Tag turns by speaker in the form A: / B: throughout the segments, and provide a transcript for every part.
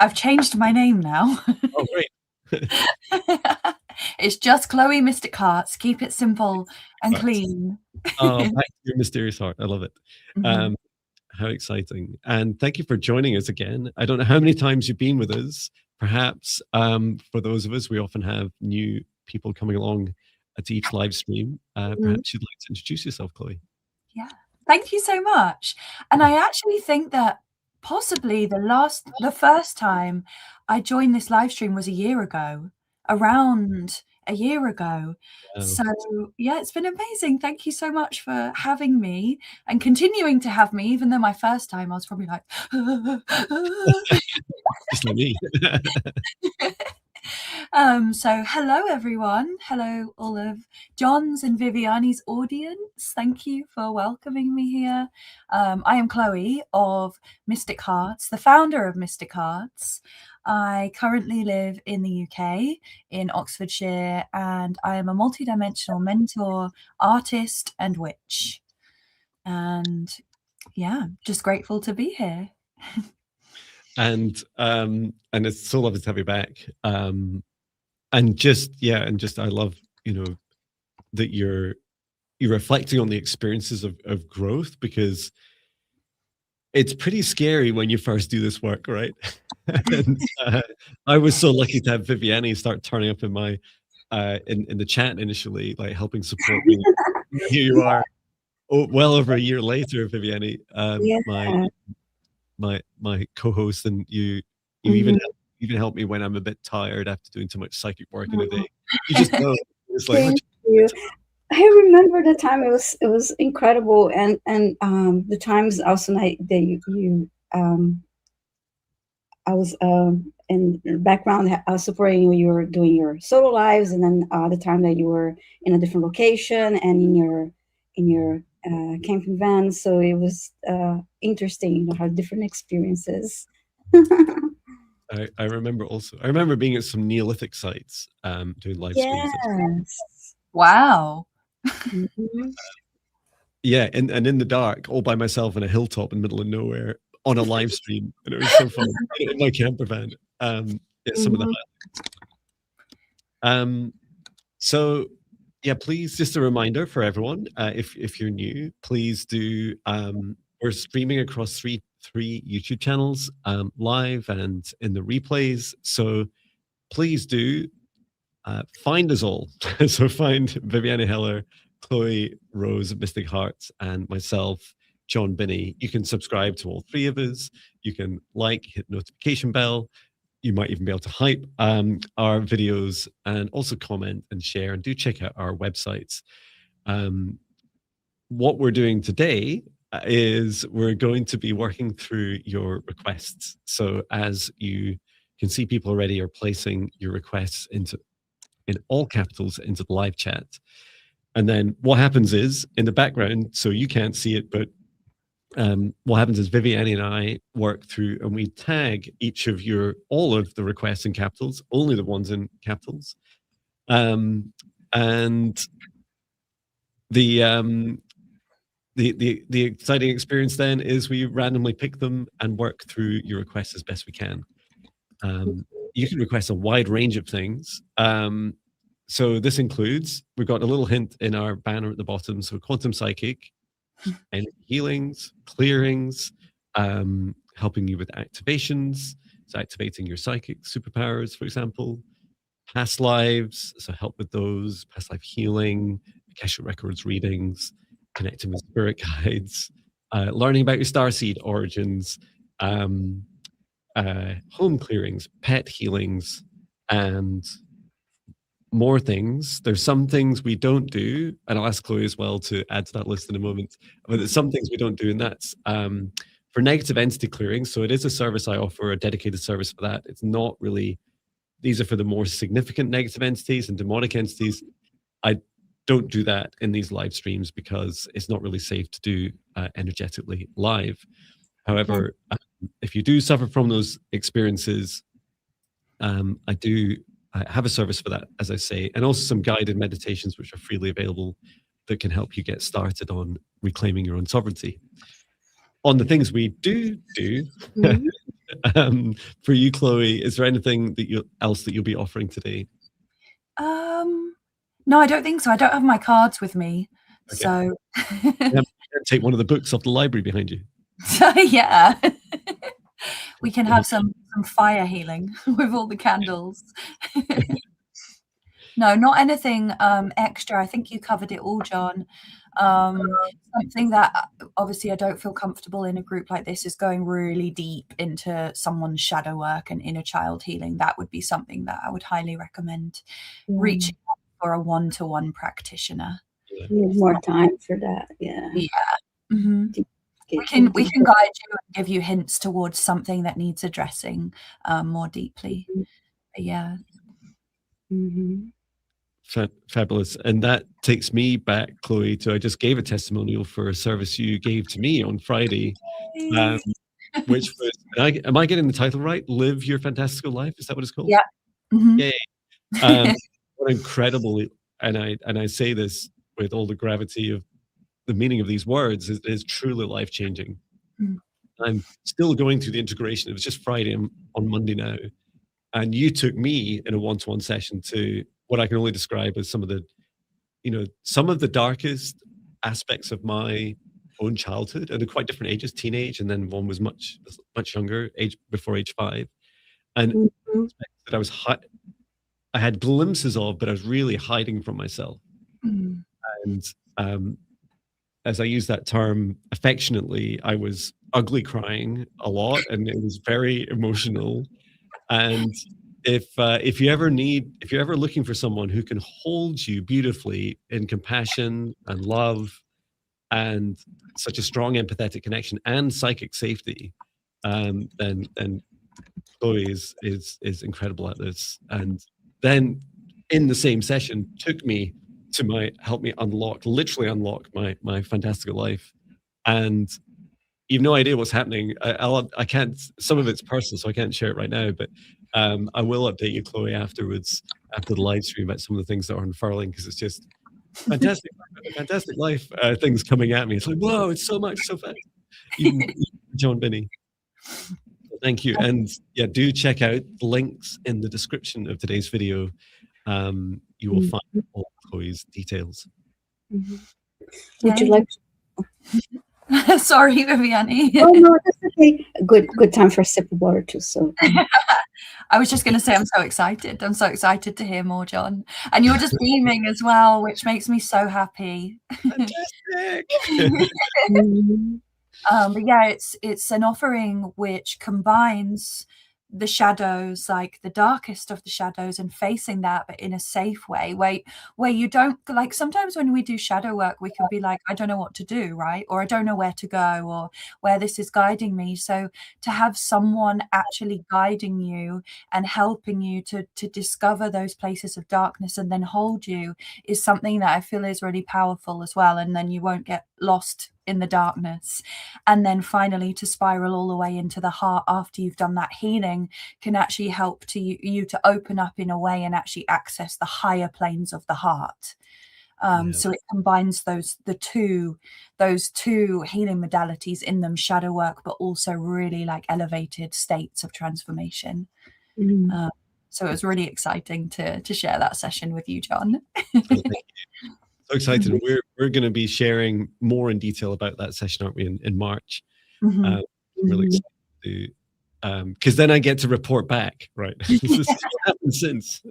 A: I've changed my name now.
B: Oh, great.
A: It's just Chloe Mystic Hearts. Keep it simple and
B: Right.
A: clean.
B: Oh, back to your mysterious heart. I love it.
A: Mhm.
B: How exciting. And thank you for joining us again. I don't know how many times you've been with us. Perhaps for those of us, we often have new people coming along at each live stream. Perhaps you'd like to introduce yourself, Chloe.
A: Yeah. Thank you so much. And I actually think that possibly the first time I joined this live stream was a year ago, around a year ago. So yeah, it's been amazing. Thank you so much for having me and continuing to have me, even though my first time I was probably like,
B: Just like me.
A: So hello everyone. Hello all of Jon's and Viviane's audience. Thank you for welcoming me here. I am Chloe of Mystic Hearts, the founder of Mystic Hearts. I currently live in the UK, in Oxfordshire, and I am a multidimensional mentor, artist, and witch. And yeah, just grateful to be here.
B: And it's so lovely to have you back. And just I love, that you're reflecting on the experiences of growth, because it's pretty scary when you first do this work, right? And I was so lucky to have Viviane start turning up in my in the chat initially, like helping support me. Here you are, well over a year later, Viviane, my co-host, and you even help me when I'm a bit tired after doing too much psychic work in a day. You just know, it's like,
C: thank you. I remember the time. It was incredible, and the times also that you I was in the background. I was supporting you. You were doing your solo lives, and then the time that you were in a different location and in your camping van. So it was interesting, how different experiences.
B: I remember also. I remember being at some Neolithic sites doing live streams.
C: Yes.
A: Wow.
B: Yeah, and in the dark, all by myself on a hilltop in the middle of nowhere on a live stream, and it was so fun in my camper van. Some of the highlights. So yeah, please, just a reminder for everyone, if you're new, please do. We're streaming across three YouTube channels, live and in the replays. So please do find us all. So find Viviane Heller, Chloe Rose of Mystic Hearts, and myself, Jon Binnie. You can subscribe to all three of us. You can hit notification bell. You might even be able to hype our videos, and also comment and share, and do check out our websites. What we're doing today is we're going to be working through your requests. So as you can see, people already are placing your requests in all capitals into the live chat. And then what happens is, in the background, so you can't see it, but what happens is Viviane and I work through and we tag all of the requests in capitals, only the ones in capitals. And the exciting experience then is we randomly pick them and work through your requests as best we can. You can request a wide range of things. So this includes, we've got a little hint in our banner at the bottom. So quantum psychic, and healings, clearings, helping you with activations. So activating your psychic superpowers, for example. Past lives, so help with those. Past life healing, Akashic records readings, connecting with spirit guides, learning about your starseed origins, home clearings, pet healings, and more things. There's some things we don't do, and I'll ask Chloe as well to add to that list in a moment, but there's some things we don't do, and that's for negative entity clearing. So it is a service I offer, a dedicated service for that. It's not really, these are for the more significant negative entities and demonic entities. I don't do that in these live streams because it's not really safe to do energetically live. However, if you do suffer from those experiences, I have a service for that, as I say, and also some guided meditations which are freely available that can help you get started on reclaiming your own sovereignty. On the things we do, For you, Chloe, is there anything that else that you'll be offering today?
A: No, I don't think so. I don't have my cards with me.
B: Okay.
A: So
B: take one of the books off the library behind you.
A: Yeah. We can have some fire healing with all the candles. No, not anything extra. I think you covered it all, Jon. Something that obviously I don't feel comfortable in a group like this is going really deep into someone's shadow work and inner child healing. That would be something that I would highly recommend reaching out for a one-to-one practitioner.
C: Need more time for that. Yeah.
A: Mm-hmm. We can guide you and give you hints towards something that needs addressing more deeply. But yeah.
C: Mm-hmm.
B: Fabulous. And that takes me back, Chloe, to I just gave a testimonial for a service you gave to me on Friday, which was, am I getting the title right? Live Your Fantastical Life? Is that what it's called?
A: Yeah. Mm-hmm.
B: Yay. What incredible, and I say this with all the gravity of the meaning of these words, is truly life-changing. I'm still going through the integration. It was just Friday on Monday now. And you took me in a one-to-one session to what I can only describe as some of the darkest aspects of my own childhood, and they're quite different ages, teenage, and then one was much younger, before age 5. And that I had glimpses of, but I was really hiding from myself. And as I use that term affectionately, I was ugly crying a lot, and it was very emotional. And if you're ever looking for someone who can hold you beautifully in compassion and love and such a strong empathetic connection and psychic safety, then Chloe is incredible at this. And then in the same session took me to help me literally unlock my fantastical life. And you've no idea what's happening. I can't, some of it's personal, so I can't share it right now, but I will update you, Chloe, afterwards, after the live stream, about some of the things that are unfurling, because it's just fantastic life things coming at me. It's like, whoa, it's so much, so fast. Even Jon Binnie. Thank you. And yeah, do check out the links in the description of today's video. You will find all Chloe's details.
C: Would you like
A: to... Sorry, Viviane.
C: Oh no, that's okay. Good time for a sip of water too. So
A: I was just going to say I'm so excited. I'm so excited to hear more, Jon. And you're just beaming as well, which makes me so happy.
B: Fantastic.
A: But yeah, it's an offering which combines the shadows, like the darkest of the shadows, and facing that, but in a safe way, where you don't, like, sometimes when we do shadow work, we can be like, I don't know what to do, right? Or I don't know where to go, or where this is guiding me. So to have someone actually guiding you and helping you to discover those places of darkness and then hold you is something that I feel is really powerful as well. And then you won't get lost in the darkness. And then finally to spiral all the way into the heart after you've done that healing can actually help to you to open up in a way and actually access the higher planes of the heart. So it combines those two healing modalities in them, shadow work, but also really like elevated states of transformation. So it was really exciting to share that session with you, Jon.
B: So excited. We're going to be sharing more in detail about that session, aren't we, in March? Really excited to, because then I get to report back, right? This is what happened since.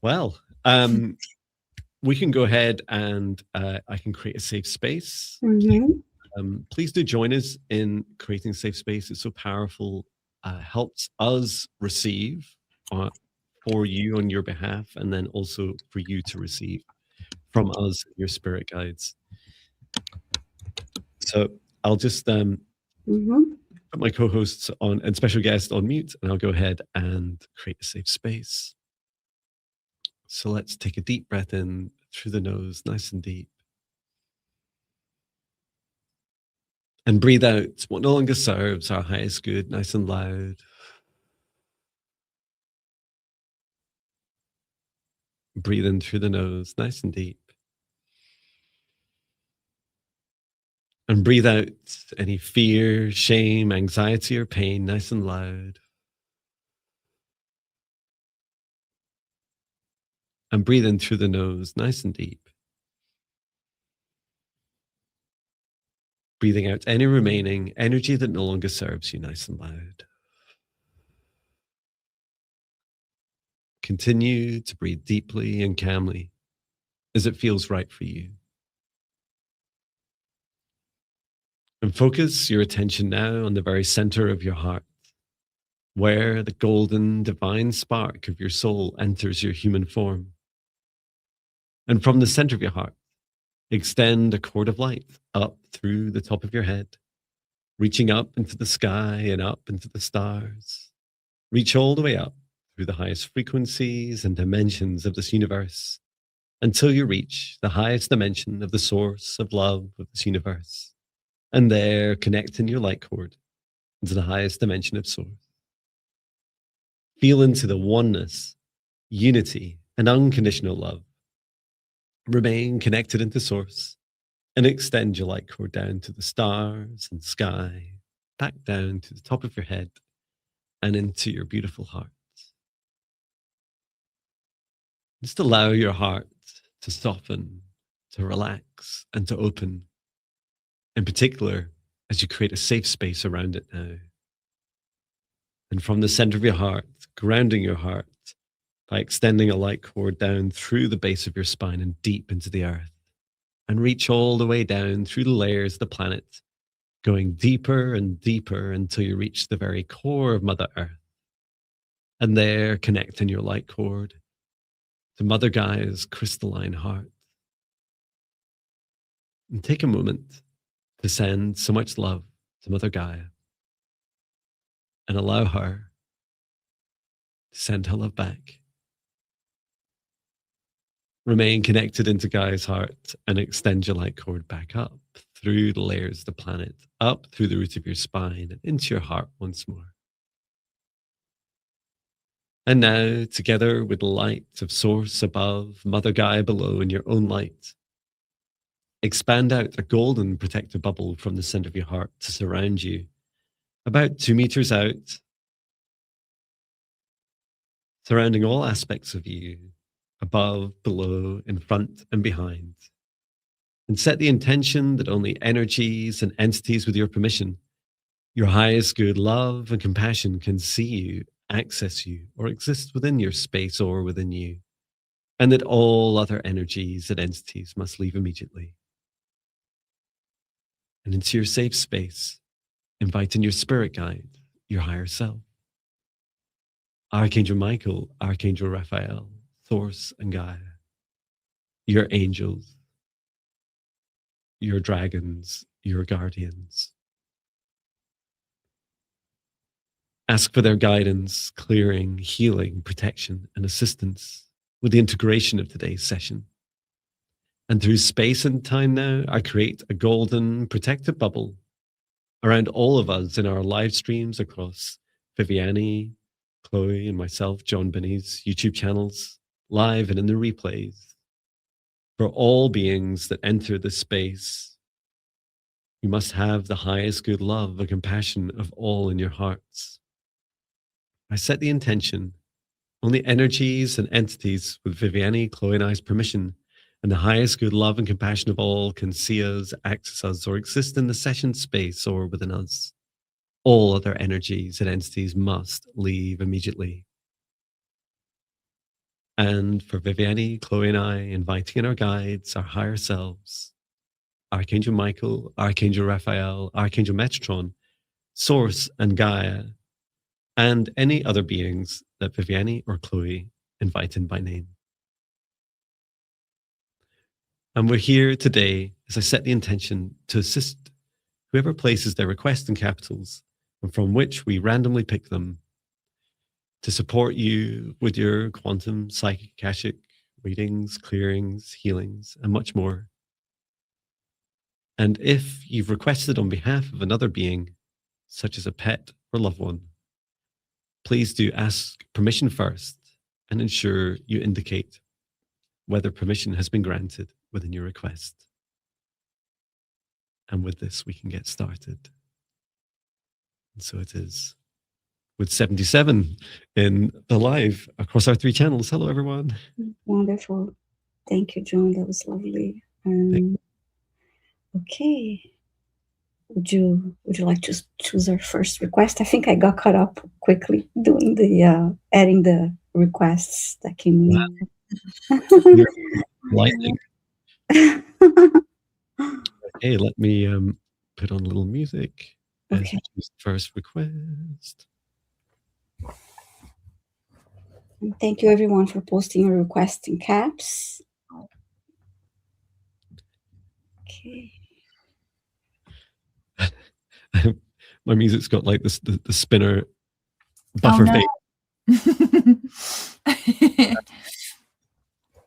B: Well, we can go ahead and I can create a safe space. Please do join us in creating a safe space. It's so powerful. Helps us receive for you on your behalf, and then also for you to receive from us, your spirit guides. So I'll just put my co-hosts on and special guest on mute, and I'll go ahead and create a safe space. So let's take a deep breath in through the nose, nice and deep. And breathe out what no longer serves our highest good, nice and loud. Breathe in through the nose, nice and deep. And breathe out any fear, shame, anxiety, or pain nice and loud. And breathe in through the nose nice and deep. Breathing out any remaining energy that no longer serves you nice and loud. Continue to breathe deeply and calmly as it feels right for you. And focus your attention now on the very center of your heart, where the golden divine spark of your soul enters your human form. And from the center of your heart, extend a cord of light up through the top of your head, reaching up into the sky and up into the stars. Reach all the way up through the highest frequencies and dimensions of this universe until you reach the highest dimension of the source of love of this universe. And there, connect in your light cord into the highest dimension of source. Feel into the oneness, unity, and unconditional love. Remain connected into source and extend your light cord down to the stars and sky, back down to the top of your head and into your beautiful heart. Just allow your heart to soften, to relax, and to open. In particular, as you create a safe space around it now. And from the center of your heart, grounding your heart by extending a light cord down through the base of your spine and deep into the earth, and reach all the way down through the layers of the planet, going deeper and deeper until you reach the very core of Mother Earth. And there, connect in your light cord to Mother Gaia's crystalline heart. And take a moment to send so much love to Mother Gaia and allow her to send her love back. Remain connected into Gaia's heart and extend your light cord back up through the layers of the planet, up through the root of your spine and into your heart once more. And now, together with the light of Source above, Mother Gaia below, and your own light, expand out a golden protective bubble from the center of your heart to surround you, about 2 meters out, surrounding all aspects of you, above, below, in front, and behind. And set the intention that only energies and entities with your permission, your highest good love and compassion can see you, access you, or exist within your space or within you. And that all other energies and entities must leave immediately. And into your safe space, invite in your spirit guide, your higher self. Archangel Michael, Archangel Raphael, Source and Gaia, your angels, your dragons, your guardians. Ask for their guidance, clearing, healing, protection, and assistance with the integration of today's session. And through space and time now, I create a golden protective bubble around all of us in our live streams across Viviane, Chloe, and myself, Jon Binnie's YouTube channels, live and in the replays. For all beings that enter this space, you must have the highest good love and compassion of all in your hearts. I set the intention, only energies and entities with Viviane, Chloe, and I's permission, and the highest good love and compassion of all can see us, access us, or exist in the session space or within us. All other energies and entities must leave immediately. And for Viviane, Chloe, and I, inviting in our guides, our higher selves, Archangel Michael, Archangel Raphael, Archangel Metatron, Source and Gaia, and any other beings that Viviane or Chloe invite in by name. And we're here today, as I set the intention, to assist whoever places their request in capitals, and from which we randomly pick them, to support you with your quantum, psychic, Akashic readings, clearings, healings, and much more. And if you've requested on behalf of another being, such as a pet or loved one, please do ask permission first and ensure you indicate whether permission has been granted within your request. And with this, we can get started. And so it is with 77 in the live across our 3 channels. Hello, everyone.
C: Wonderful. Thank you, Jon. That was lovely. Okay. Would you like to choose our first request? I think I got caught up quickly doing the adding the requests that came in.
B: Lightning. Okay, let me put on a little music as we choose the first request.
C: And thank you, everyone, for posting your request in caps. Okay.
B: My music's got like this the spinner buffer fade.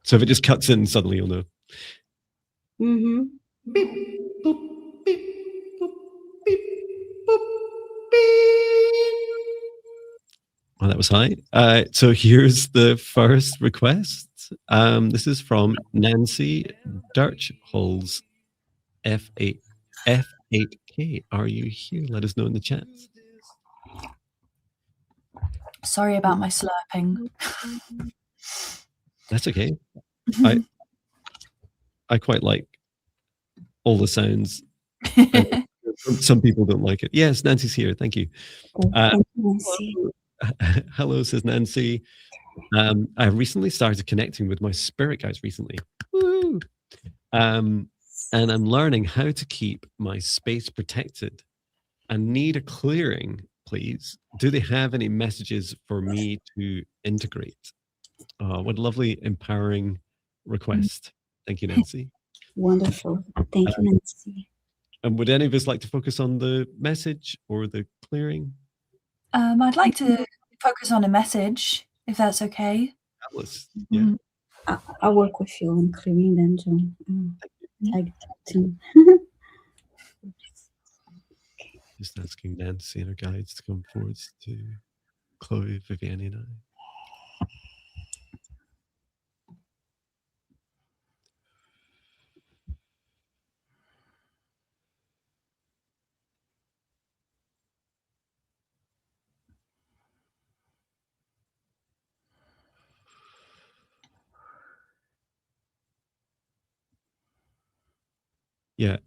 B: So if it just cuts in, suddenly you'll know.
C: Mm-hmm.
B: Beep, boop, beep, boop, beep, boop, beep. Oh, that was high. So here's the first request. This is from Nancy Dirchholz, F8K. Are you here? Let us know in the chat.
A: Sorry about my slurping.
B: That's okay. I quite like all the sounds. Some people don't like it. Yes, Nancy's here. Thank you.
C: Thank you, Nancy.
B: Hello, says Nancy. I recently started connecting with my spirit guides recently. Woo! And I'm learning how to keep my space protected. I need a clearing, please. Do they have any messages for me to integrate? What a lovely, empowering request. Thank you, Nancy.
C: Wonderful. Thank you, Nancy.
B: And would any of us like to focus on the message or the clearing?
A: I'd like to focus on a message, if that's okay.
B: Atlas, yeah.
C: I'll work with you on clearing then, Jon. Tag team.
B: Just asking Nancy and her guides to come forward to Chloe, Viviane, and I. Yeah,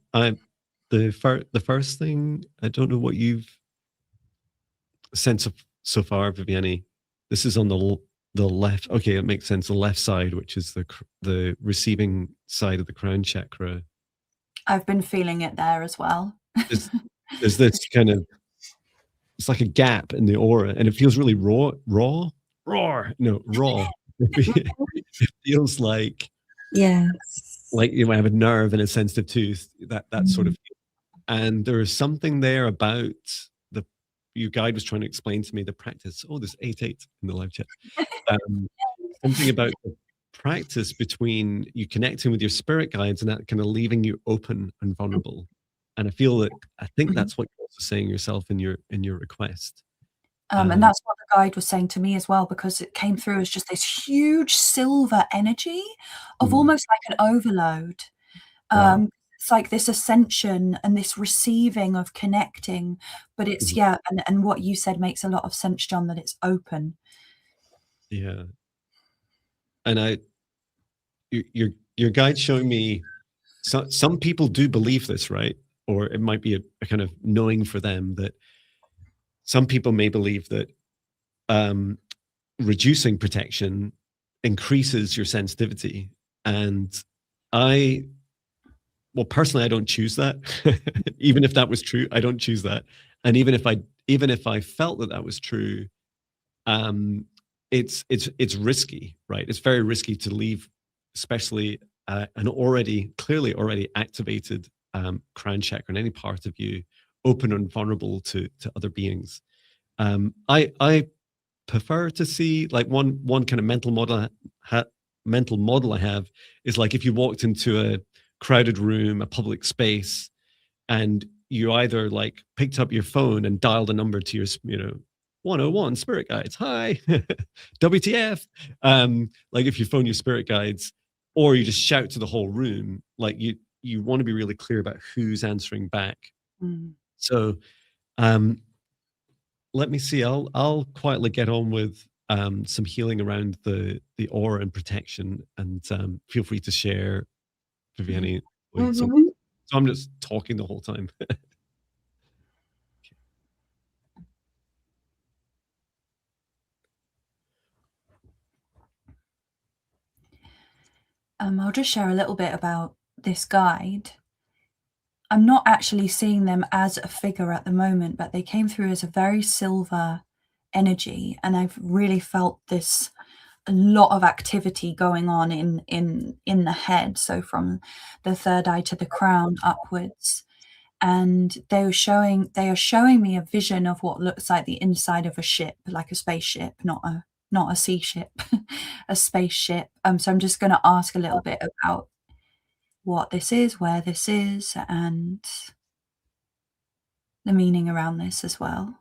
B: the first thing, I don't know what you've sensed so far, Viviane. This is on the left. Okay, it makes sense. The left side, which is the receiving side of the crown chakra.
A: I've been feeling it there as well.
B: There's this kind of, it's like a gap in the aura, and it feels really raw. It feels like,
C: yeah,
B: like you might have a nerve and a sensitive tooth, that sort of feel. And there is something there about your guide was trying to explain to me the practice. Oh, there's 88 in the live chat. Something about the practice between you connecting with your spirit guides and that kind of leaving you open and vulnerable. And I think that's what you're also saying yourself in your request.
A: And that's what the guide was saying to me as well, because it came through as just this huge silver energy of almost like an overload.
B: Wow.
A: It's like this ascension and this receiving of connecting, but it's and what you said makes a lot of sense, Jon, that it's open.
B: Yeah. And your guide showing me, some people do believe this, right? Or it might be a kind of knowing for them that some people may believe that reducing protection increases your sensitivity. And personally, I don't choose that. Even if that was true, I don't choose that. And even if I felt that was true, it's risky, right? It's very risky to leave, especially an clearly already activated crown chakra in any part of you open and vulnerable to other beings. I prefer to see, like, one kind of mental model I have is like if you walked into a crowded room, a public space, and you either like picked up your phone and dialed a number to your 101 spirit guides, hi, WTF, like if you phone your spirit guides, or you just shout to the whole room, like you want to be really clear about who's answering back.
A: Mm.
B: So let me see. I'll quietly get on with some healing around the aura and protection, and feel free to share, Viviane. So I'm just talking the whole time.
A: I'll just share a little bit about this guide. I'm not actually seeing them as a figure at the moment, but they came through as a very silver energy, and I've really felt this a lot of activity going on in the head, so from the third eye to the crown upwards. And they are showing me a vision of what looks like the inside of a ship, like a spaceship, not a sea ship, a spaceship. So I'm just going to ask a little bit about what this is, where this is, and the meaning around this as well.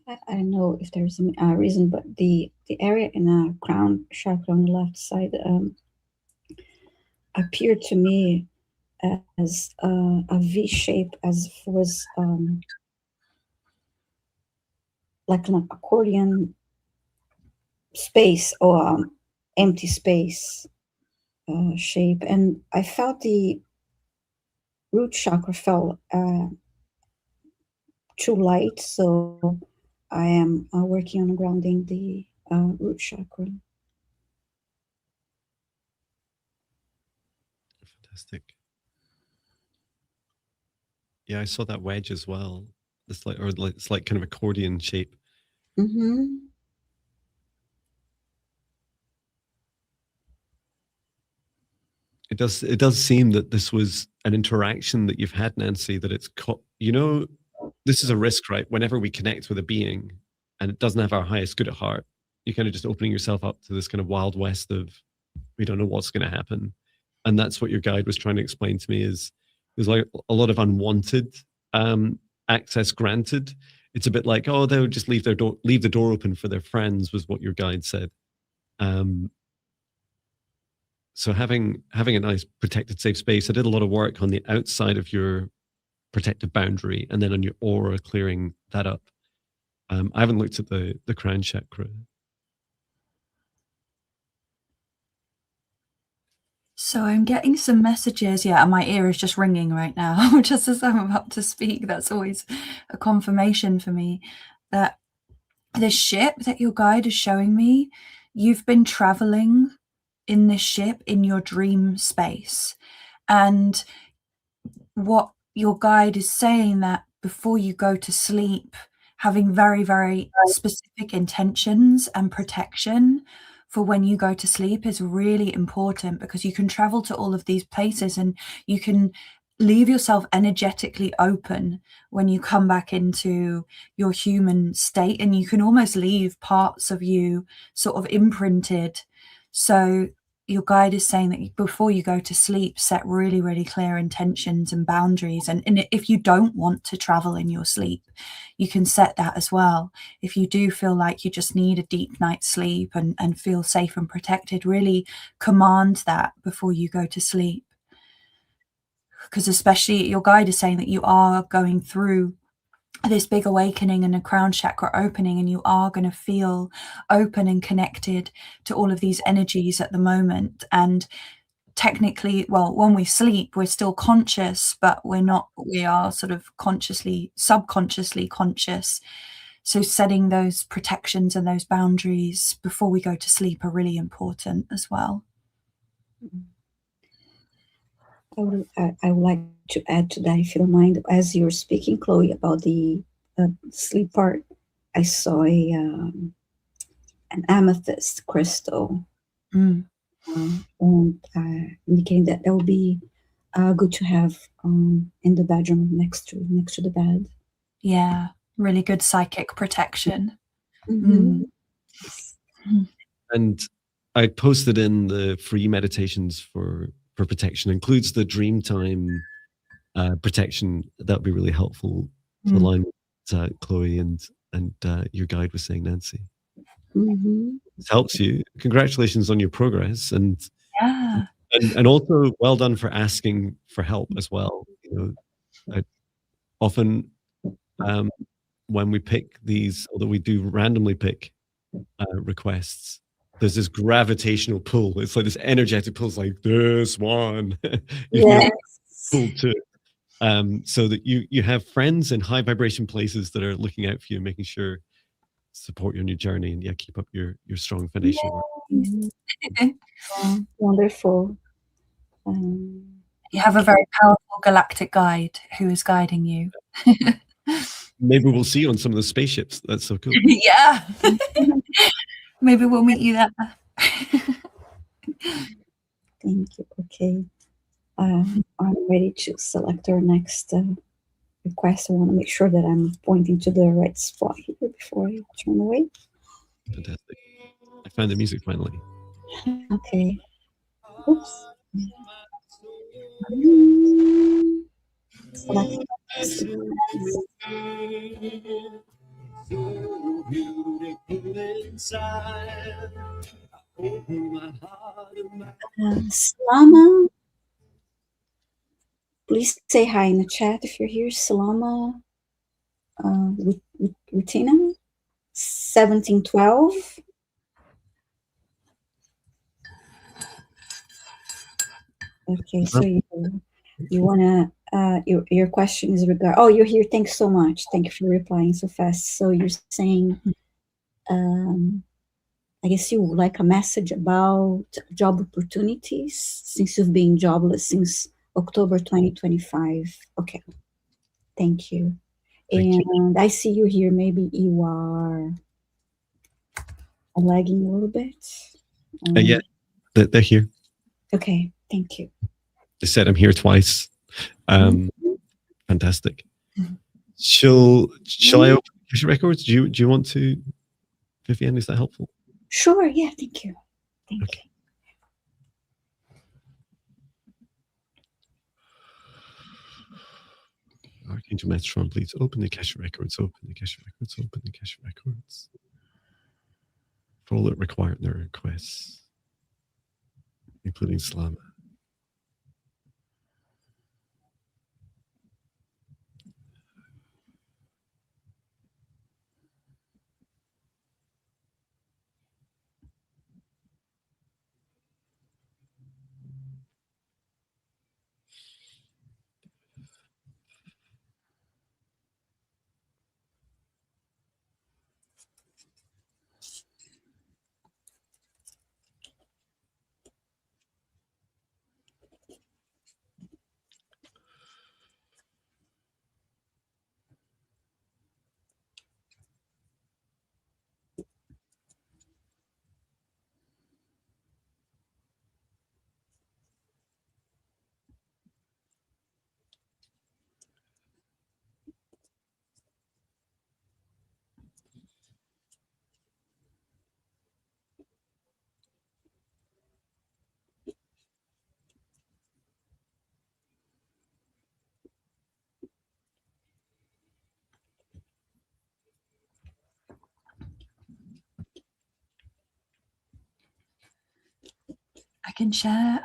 C: I don't know if there's a reason, but the area in the crown chakra on the left side appeared to me as a V shape, as if it was like an accordion space or empty space shape. And I felt the root chakra fell too light, so I am working on grounding the root chakra.
B: Fantastic. Yeah, I saw that wedge as well. It's like kind of accordion shape.
C: Mm-hmm.
B: It does seem that this was an interaction that you've had, Nancy, that it's this is a risk, right? Whenever we connect with a being and it doesn't have our highest good at heart, you're kind of just opening yourself up to this kind of wild west of, we don't know what's going to happen. And that's what your guide was trying to explain to me, is there's like a lot of unwanted access granted. It's a bit like, oh, they'll just leave the door open for their friends, was what your guide said. So having a nice protected, safe space. I did a lot of work on the outside of your protective boundary, and then on your aura, clearing that up. I haven't looked at the crown chakra.
A: So I'm getting some messages, and my ear is just ringing right now, just as I'm about to speak. That's always a confirmation for me that the ship that your guide is showing me, you've been traveling in this ship in your dream space. And what your guide is saying, that before you go to sleep, having very, very specific intentions and protection for when you go to sleep is really important, because you can travel to all of these places and you can leave yourself energetically open when you come back into your human state, and you can almost leave parts of you sort of imprinted. So your guide is saying that before you go to sleep, set really, really clear intentions and boundaries. And if you don't want to travel in your sleep, you can set that as well. If you do feel like you just need a deep night's sleep and feel safe and protected, really command that before you go to sleep. Because especially your guide is saying that you are going through this big awakening and a crown chakra opening, and you are going to feel open and connected to all of these energies at the moment. And technically, well, when we sleep, we're still conscious, but we are sort of subconsciously conscious. So setting those protections and those boundaries before we go to sleep are really important as well.
C: I would like to add to that, if you don't mind. As you're speaking, Chloe, about the sleep part, I saw an amethyst crystal, and indicating that would be good to have in the bedroom next to the bed.
A: Yeah, really good psychic protection.
C: Mm-hmm.
B: And I posted in the free meditations for protection, includes the dream time protection. That would be really helpful to align with Chloe and your guide was saying, Nancy. This helps you. Congratulations on your progress, and also well done for asking for help as well. You know, often when we pick these, although we do randomly pick requests, there's this gravitational pull. It's like this energetic pull. It's like this one. Pull to so that you have friends in high vibration places that are looking out for you, making sure support you on your journey, and keep up your strong foundation work.
C: Wonderful.
A: You have a very powerful galactic guide who is guiding you.
B: Maybe we'll see you on some of the spaceships. That's so cool.
A: Yeah. Maybe we'll meet you there.
C: Thank you. Okay. I'm ready to select our next request. I want to make sure that I'm pointing to the right spot here before I turn away.
B: Fantastic. I found the music finally.
C: Okay. Oops. Select. Salama. Please say hi in the chat if you're here. Salama. Rutina. 1712. Okay, so you wanna your question is regard. Oh, you're here. Thanks so much. Thank you for replying so fast. So you're saying, I guess you would like a message about job opportunities since you've been jobless since October 2025. Okay, thank you. And I see you here. Maybe you are lagging a little bit.
B: Yeah, they're here.
C: Okay, thank you.
B: They said I'm here twice. Fantastic. Shall I open Akashic Records? Do you want to, Viviane? Is that helpful?
C: Sure. Yeah. Thank you. Thank you.
B: Archangel Metatron, please open the Akashic Records. Open the Akashic Records. Open the Akashic Records. For all that require their requests, including Salama.
A: I can share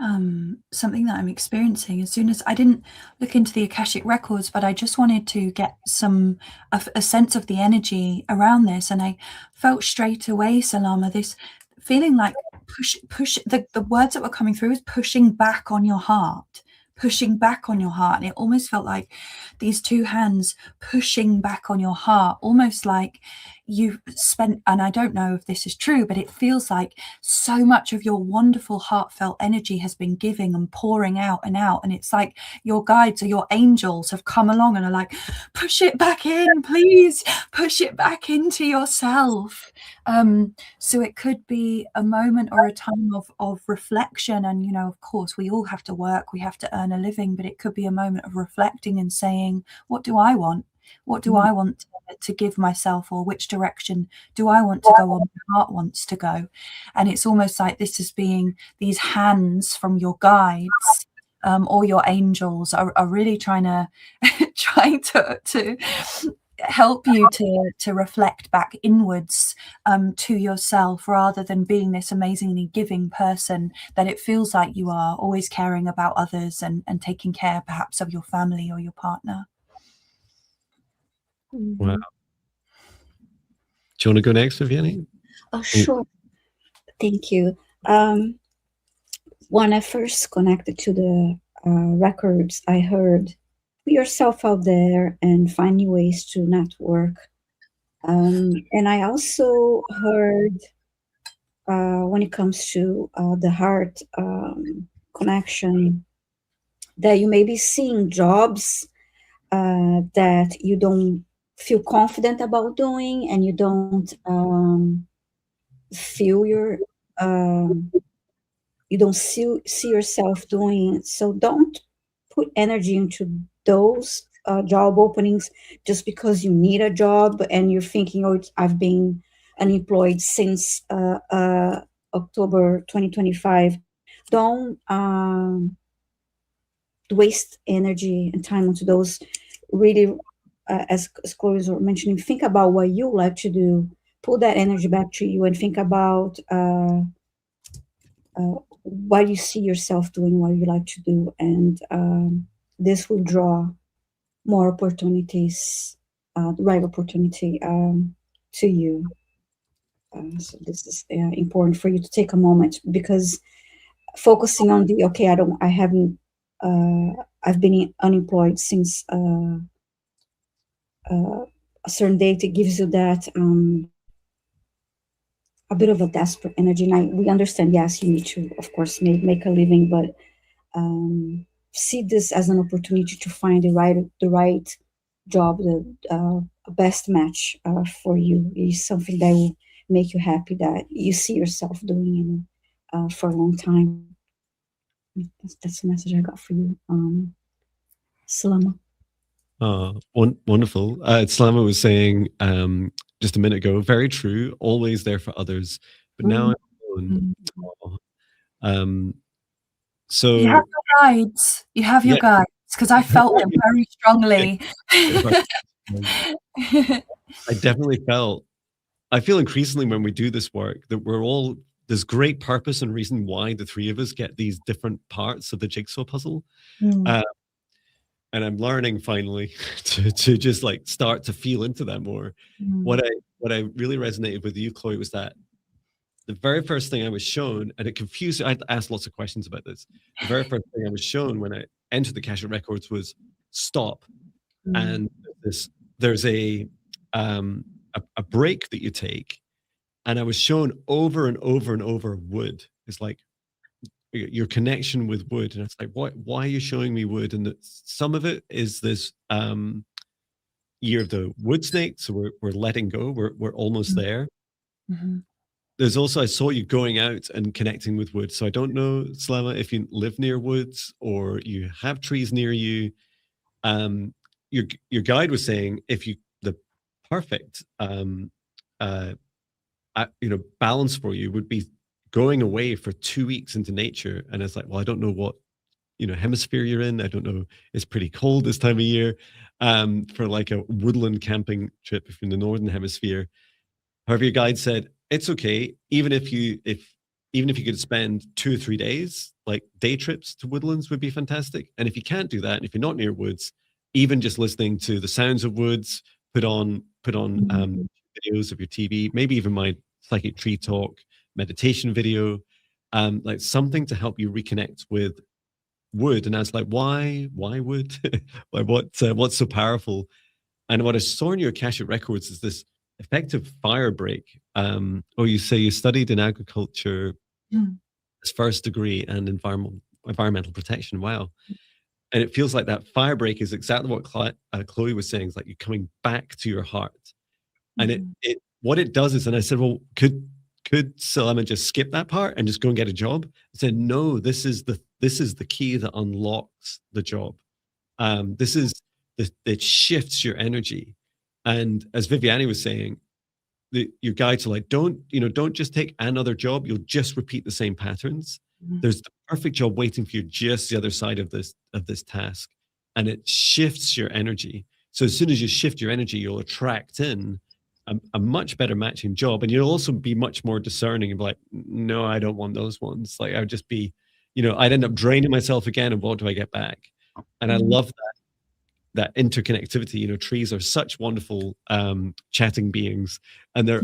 A: something that I'm experiencing. As soon as I didn't look into the Akashic Records, but I just wanted to get a sense of the energy around this, and I felt straight away, Salama, this feeling like push. The words that were coming through is pushing back on your heart. Pushing back on your heart, and it almost felt like these two hands pushing back on your heart, almost like you've spent, and I don't know if this is true, but it feels like so much of your wonderful heartfelt energy has been giving and pouring out, and it's like your guides or your angels have come along and are like, push it back in, please push it back into yourself. So it could be a moment or a time of reflection, and of course we all have to work, we have to earn a living, but it could be a moment of reflecting and saying, what do I want? What do I want to give myself, or which direction do I want to go, or my heart wants to go? And it's almost like this is being these hands from your guides or your angels are really trying to help you to reflect back inwards to yourself, rather than being this amazingly giving person that it feels like you are, always caring about others and taking care perhaps of your family or your partner.
B: Wow. Do you want to go next, Viviane?
C: Oh, sure. Thank you. When I first connected to the records, I heard put yourself out there and find new ways to network. And I also heard when it comes to the heart connection, that you may be seeing jobs that you don't feel confident about doing, and you don't feel you don't see yourself doing. So don't put energy into those job openings just because you need a job and you're thinking, oh, I've been unemployed since October 2025. Don't waste energy and time onto those. Really, as Chloe was mentioning, think about what you like to do. Pull that energy back to you and think about what you see yourself doing, what you like to do, and this will draw more opportunities, the right opportunity to you. So this is important for you to take a moment, because focusing on the I've been unemployed since a certain date, it gives you that a bit of a desperate energy. And we understand, yes, you need to, of course, make a living, but see this as an opportunity to find the right job, the best match for you, is something that will make you happy, that you see yourself doing for a long time. That's the message I got for you, Salama.
B: Wonderful. Salama was saying just a minute ago, very true, always there for others, but now I'm alone. So
A: you have your guides. You have your guides, because I felt them very strongly.
B: I definitely I feel increasingly when we do this work that there's great purpose and reason why the three of us get these different parts of the jigsaw puzzle. And I'm learning finally to just like start to feel into that more. What I really resonated with you, Chloe, was that the very first thing I was shown, and it confused, I asked lots of questions about this. The very first thing I was shown when I entered the Akashic Records was stop. And there's a break that you take. And I was shown over and over and over wood. It's like your connection with wood. And it's like, why are you showing me wood? And some of it is this year of the wood snake. So we're letting go. We're almost there. There's also, I saw you going out and connecting with wood. So I don't know, Slama, if you live near woods or you have trees near you. Your guide was saying the perfect balance for you would be going away for 2 weeks into nature. And it's like, well, I don't know what hemisphere you're in. I don't know. It's pretty cold this time of year for like a woodland camping trip if you're in the northern hemisphere. However, your guide said it's okay, even if you could spend 2 or 3 days, like day trips to woodlands would be fantastic. And if you can't do that, and if you're not near woods, even just listening to the sounds of woods, put on videos of your TV, maybe even my psychic tree talk meditation video, like something to help you reconnect with wood. And I was like, why wood? Like what's so powerful? And what I saw in your Akashic Records is this effective fire break. You say you studied in agriculture as first degree and environmental protection. Wow. And it feels like that fire break is exactly what Chloe was saying. It's like you're coming back to your heart. And what it does is, and I said, well, could Salama just skip that part and just go and get a job? I said, no, this is the key that unlocks the job. It shifts your energy. And as Viviane was saying, your guides are like, don't just take another job. You'll just repeat the same patterns. There's the perfect job waiting for you just the other side of this task, and it shifts your energy. So as soon as you shift your energy, you'll attract in a much better matching job, and you'll also be much more discerning and be like, no, I don't want those ones. Like I would just be, I'd end up draining myself again, and what do I get back? And I love that interconnectivity. Trees are such wonderful chatting beings, and they're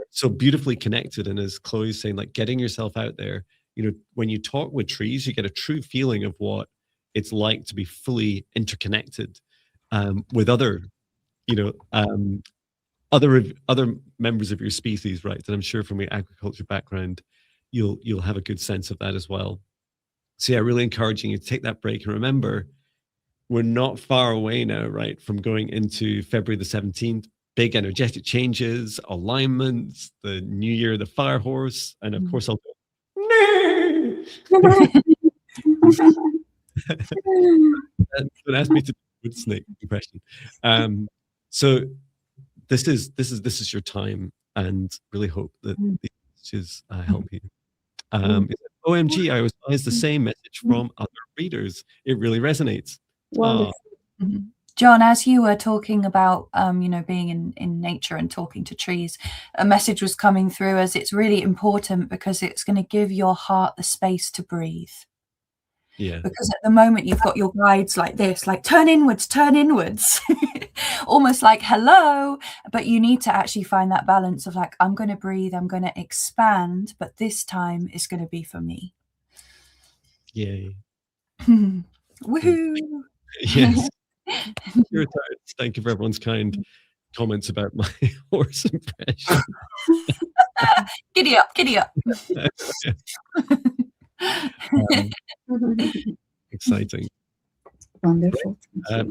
B: so beautifully connected. And as Chloe's saying, like getting yourself out there, when you talk with trees, you get a true feeling of what it's like to be fully interconnected with other members of your species, right? And I'm sure from your agriculture background, you'll have a good sense of that as well. So yeah, really encouraging you to take that break, and remember, we're not far away now, right, from going into February the 17th. Big energetic changes, alignments, the new year, the fire horse, and of course I'll go, no! Don't ask me to do wood snake impression. So this is your time, and really hope that these messages help you. OMG, I was always the same message from other readers. It really resonates.
C: Wonderful.
A: Jon, as you were talking about, being in nature and talking to trees, a message was coming through as it's really important because it's going to give your heart the space to breathe.
B: Yeah.
A: Because at the moment you've got your guides like this, like turn inwards, almost like hello, but you need to actually find that balance of like, I'm going to breathe, I'm going to expand, but this time is going to be for me.
B: Yay.
A: Woohoo.
B: Yes. Thank you for everyone's kind comments about my horse impression.
A: Giddy up.
B: Exciting.
C: Wonderful.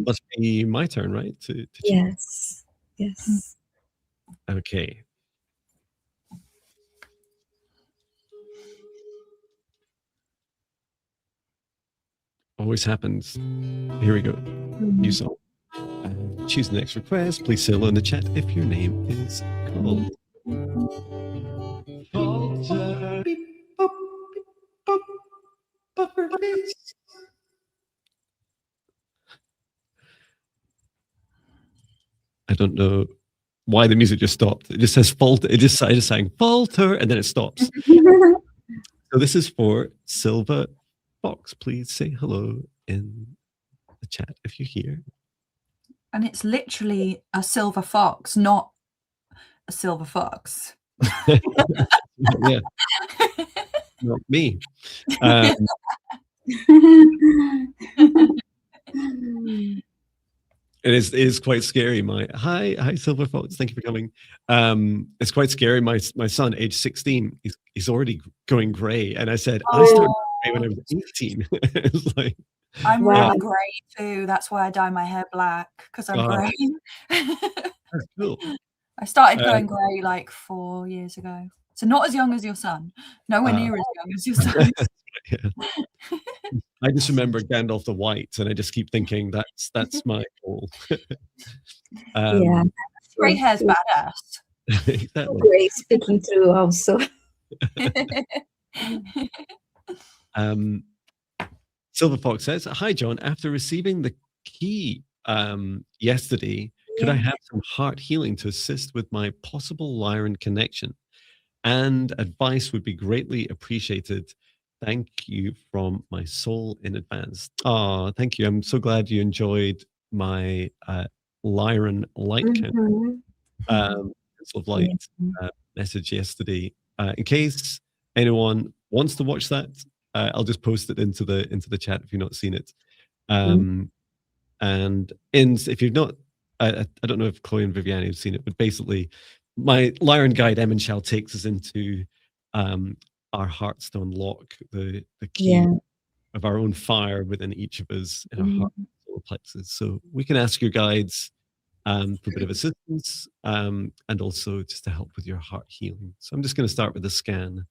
B: Must be my turn, right? To
C: yes. Yes.
B: Okay. Always happens. Here we go. New song. Choose the next request. Please say hello in the chat if your name is called. I don't know why the music just stopped. It just says falter. I just sang falter, and then it stops. So this is for Silver Fox. Please say hello in the chat if you're here.
A: And it's literally a silver fox, not a silver fox.
B: Yeah. Not me. It is quite scary. Hi Silver Fox, thank you for coming. It's quite scary. My son, age 16, he's already going grey, and I said I started grey when I was 18. It's like
A: I'm really grey too. That's why I dye my hair black, because I'm grey.
B: That's cool.
A: I started going grey like 4 years ago. So not as young as your son. Nowhere near as young as your son.
B: Yeah. I just remember Gandalf the White, and I just keep thinking that's my goal.
C: Yeah.
A: Grey hair's badass.
B: Exactly.
C: Grey speaking through also.
B: Silver Fox says, "Hi Jon. After receiving the key yesterday, could I have some heart healing to assist with my possible Lyran connection? And advice would be greatly appreciated. Thank you from my soul in advance." Oh, thank you. I'm so glad you enjoyed my Lyran light count, of light message yesterday. In case anyone wants to watch that, I'll just post it into the chat if you've not seen it. And if you've not, I don't know if Chloe and Viviane have seen it, but basically, my Lyran guide Emenshal takes us into our Heartstone lock, the key of our own fire within each of us in our heart solar plexus. So we can ask your guides for a bit of assistance and also just to help with your heart healing. So I'm just going to start with a scan.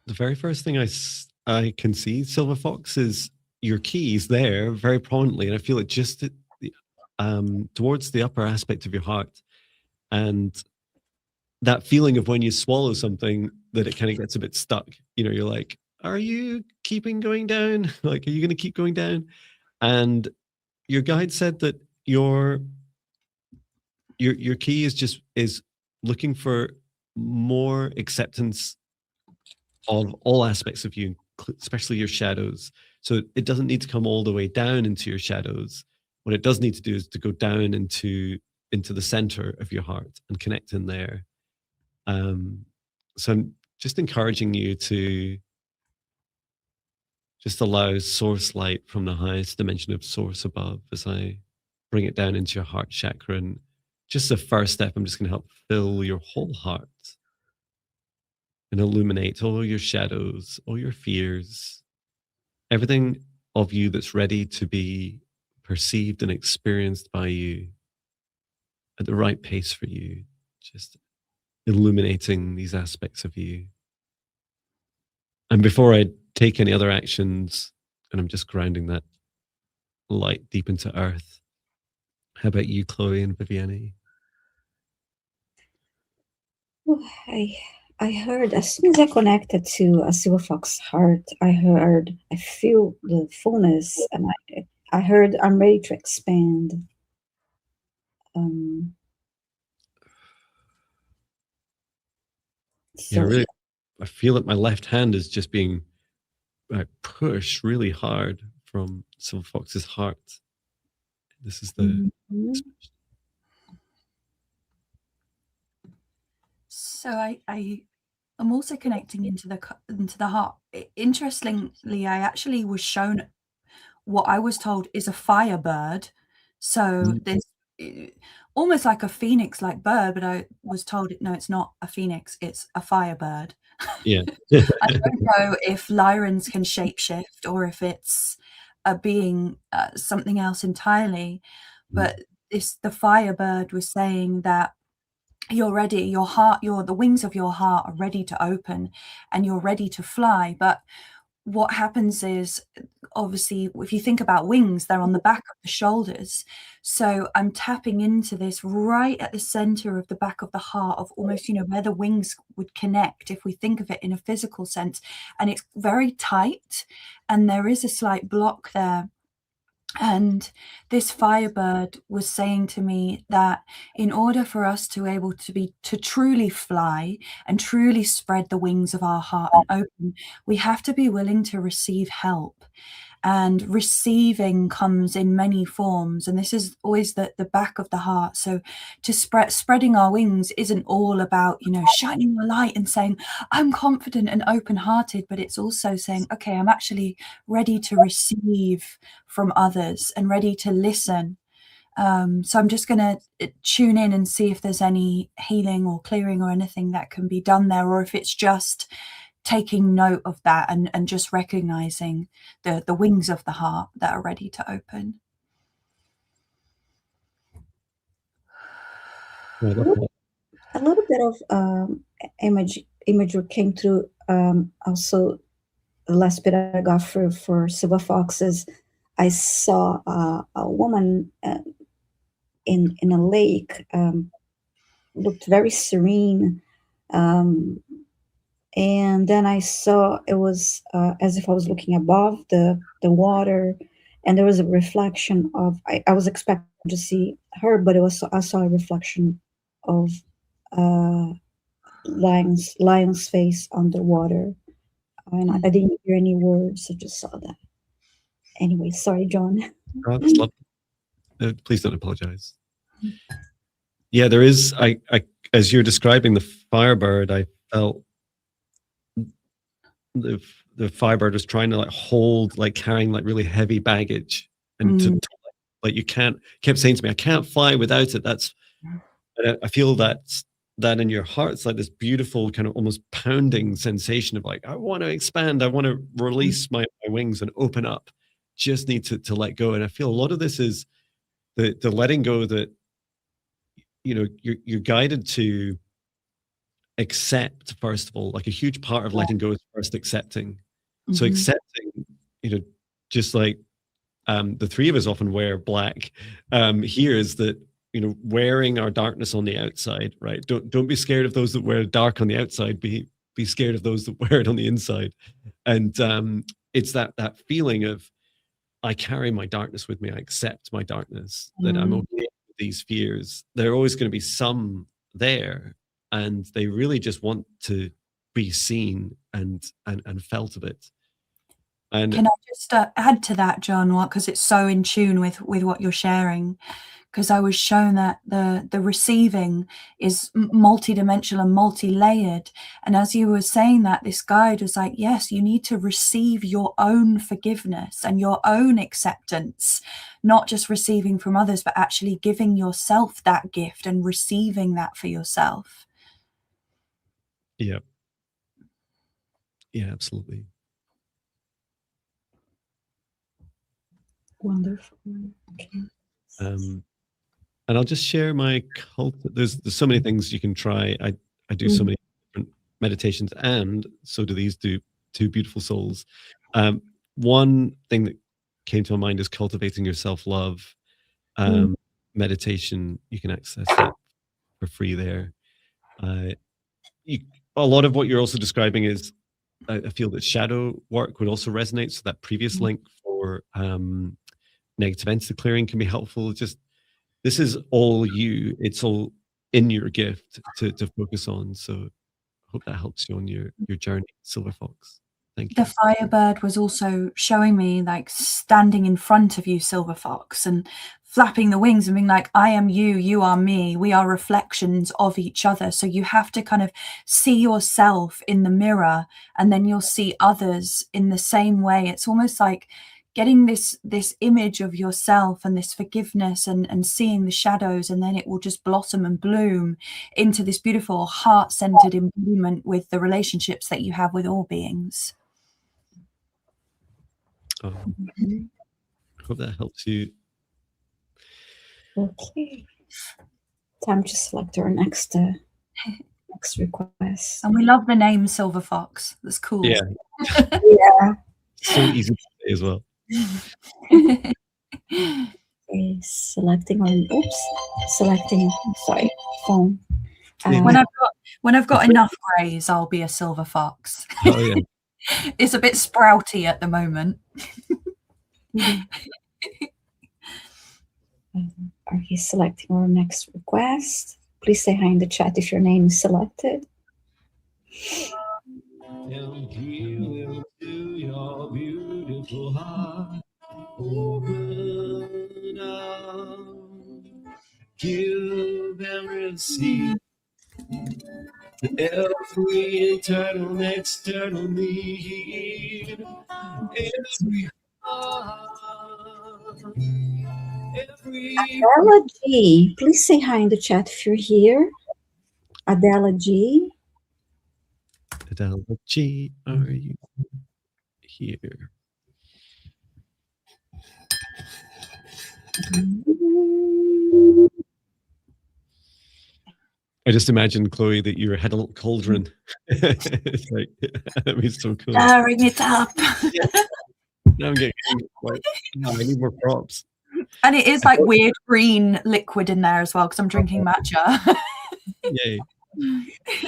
B: the very first thing I can see, Silver Fox, is your keys there very prominently, and I feel it just towards the upper aspect of your heart, and that feeling of when you swallow something that it kind of gets a bit stuck. You know, you're like, are you keeping going down? Like, are you going to keep going down? And your guide said that your key is looking for more acceptance of all aspects of you, especially your shadows. So it doesn't need to come all the way down into your shadows. What it does need to do is to go down into the center of your heart and connect in there. So I'm just encouraging you to just allow source light from the highest dimension of source above as I bring it down into your heart chakra. And just the first step, I'm just going to help fill your whole heart and illuminate all your shadows, all your fears, everything of you that's ready to be perceived and experienced by you at the right pace for you. Just illuminating these aspects of you. And before I take any other actions, and I'm just grounding that light deep into earth. How about you, Chloe and Viviane?
C: Oh, I heard as soon as I connected to a silver fox heart, I feel the fullness, and I heard I'm ready to expand.
B: Yeah,
C: So
B: really, I feel that my left hand is just being pushed really hard from Silver Fox's heart. This is the.
A: So I'm also connecting into the heart. Interestingly, I actually was shown what I was told is a firebird. So there's almost like a phoenix-like bird, but I was told no, it's not a phoenix, it's a firebird.
B: Yeah.
A: I don't know if Lyrans can shapeshift or if it's a being something else entirely, but the firebird was saying that you're ready, the wings of your heart are ready to open and you're ready to fly. But what happens is, obviously, if you think about wings, they're on the back of the shoulders. So I'm tapping into this right at the center of the back of the heart, of almost, where the wings would connect, if we think of it in a physical sense. And it's very tight, and there is a slight block there. And this firebird was saying to me that in order for us to truly fly and truly spread the wings of our heart and open, we have to be willing to receive help. And receiving comes in many forms, and this is always the back of the heart. So to spreading our wings isn't all about shining a light and saying I'm confident and open-hearted, but it's also saying, okay, I'm actually ready to receive from others and ready to listen. So I'm just going to tune in and see if there's any healing or clearing or anything that can be done there, or if it's just taking note of that and just recognizing the wings of the heart that are ready to open.
C: a little bit of imagery came through. Also, the last bit I got for silver foxes, I saw a woman in a lake, looked very serene. And then I saw it was as if I was looking above the water, and there was a reflection of. I was expecting to see her, but I saw a reflection of lion's face underwater, and I didn't hear any words. I just saw that. Anyway, sorry, Jon.
B: Oh, that's lovely. Please don't apologize. Yeah, there is. I as you're describing the firebird, I felt the firebird was trying to hold, carrying really heavy baggage, and you kept saying to me, I can't fly without it. I feel that in your heart, it's like this beautiful kind of almost pounding sensation of I want to expand, I want to release my wings and open up, just need to let go. And I feel a lot of this is the letting go, that you're guided to accept, first of all, like a huge part of letting go is first accepting. So
A: Mhm.
B: accepting, just like the three of us often wear black, here is that, wearing our darkness on the outside, right? Don't be scared of those that wear dark on the outside. Be scared of those that wear it on the inside. And it's that feeling of, I carry my darkness with me. I accept my darkness, that I'm okay with these fears. There are always going to be some there, and they really just want to be seen and felt a bit. And
A: Can I just add to that, Jon, because it's so in tune with what you're sharing? Because I was shown that the receiving is multidimensional and multi-layered. And as you were saying that, this guide was like, yes, you need to receive your own forgiveness and your own acceptance, not just receiving from others, but actually giving yourself that gift and receiving that for yourself.
B: yeah, absolutely.
C: Wonderful. Okay.
B: And I'll just share my cult. There's so many things you can try. I do so many different meditations, and so do these two beautiful souls. One thing that came to my mind is cultivating your self-love. Meditation, you can access that for free there. A lot of what you're also describing is, I feel that shadow work would also resonate. So that previous link for negative entity clearing can be helpful. Just, this is all you. It's all in your gift to focus on. So hope that helps you on your journey, Silver Fox. Thank you.
A: The Firebird was also showing me like standing in front of you, Silver Fox, and flapping the wings and being like, I am you, you are me, we are reflections of each other. So you have to kind of see yourself in the mirror, and then you'll see others in the same way. It's almost like getting this image of yourself and this forgiveness and seeing the shadows, and then it will just blossom and bloom into this beautiful heart-centered embodiment with the relationships that you have with all beings.
B: Hope that helps you.
C: Okay. Time to select our next request.
A: And we love the name Silver Fox. That's cool.
B: Yeah.
C: Yeah.
B: So easy to say as well.
C: Okay, selecting. Sorry, phone.
A: When I've got enough greys, I'll be a Silver Fox.
B: Oh yeah.
A: It's a bit sprouty at the moment.
C: Are you selecting our next request? Please say hi in the chat if your name is selected.
B: To your beautiful heart, open up, give and receive every eternal and external need, every heart, every
C: Adela G, please say hi in the chat if you're here. Adela G.
B: Adela G, are you here? I just imagined, Chloe, that you had a little cauldron. It's like, that'd be so cool.
A: Stirring it up.
B: Now I'm getting like, no, I need more props.
A: And it is like weird green liquid in there as well, because I'm drinking matcha.
B: Yay.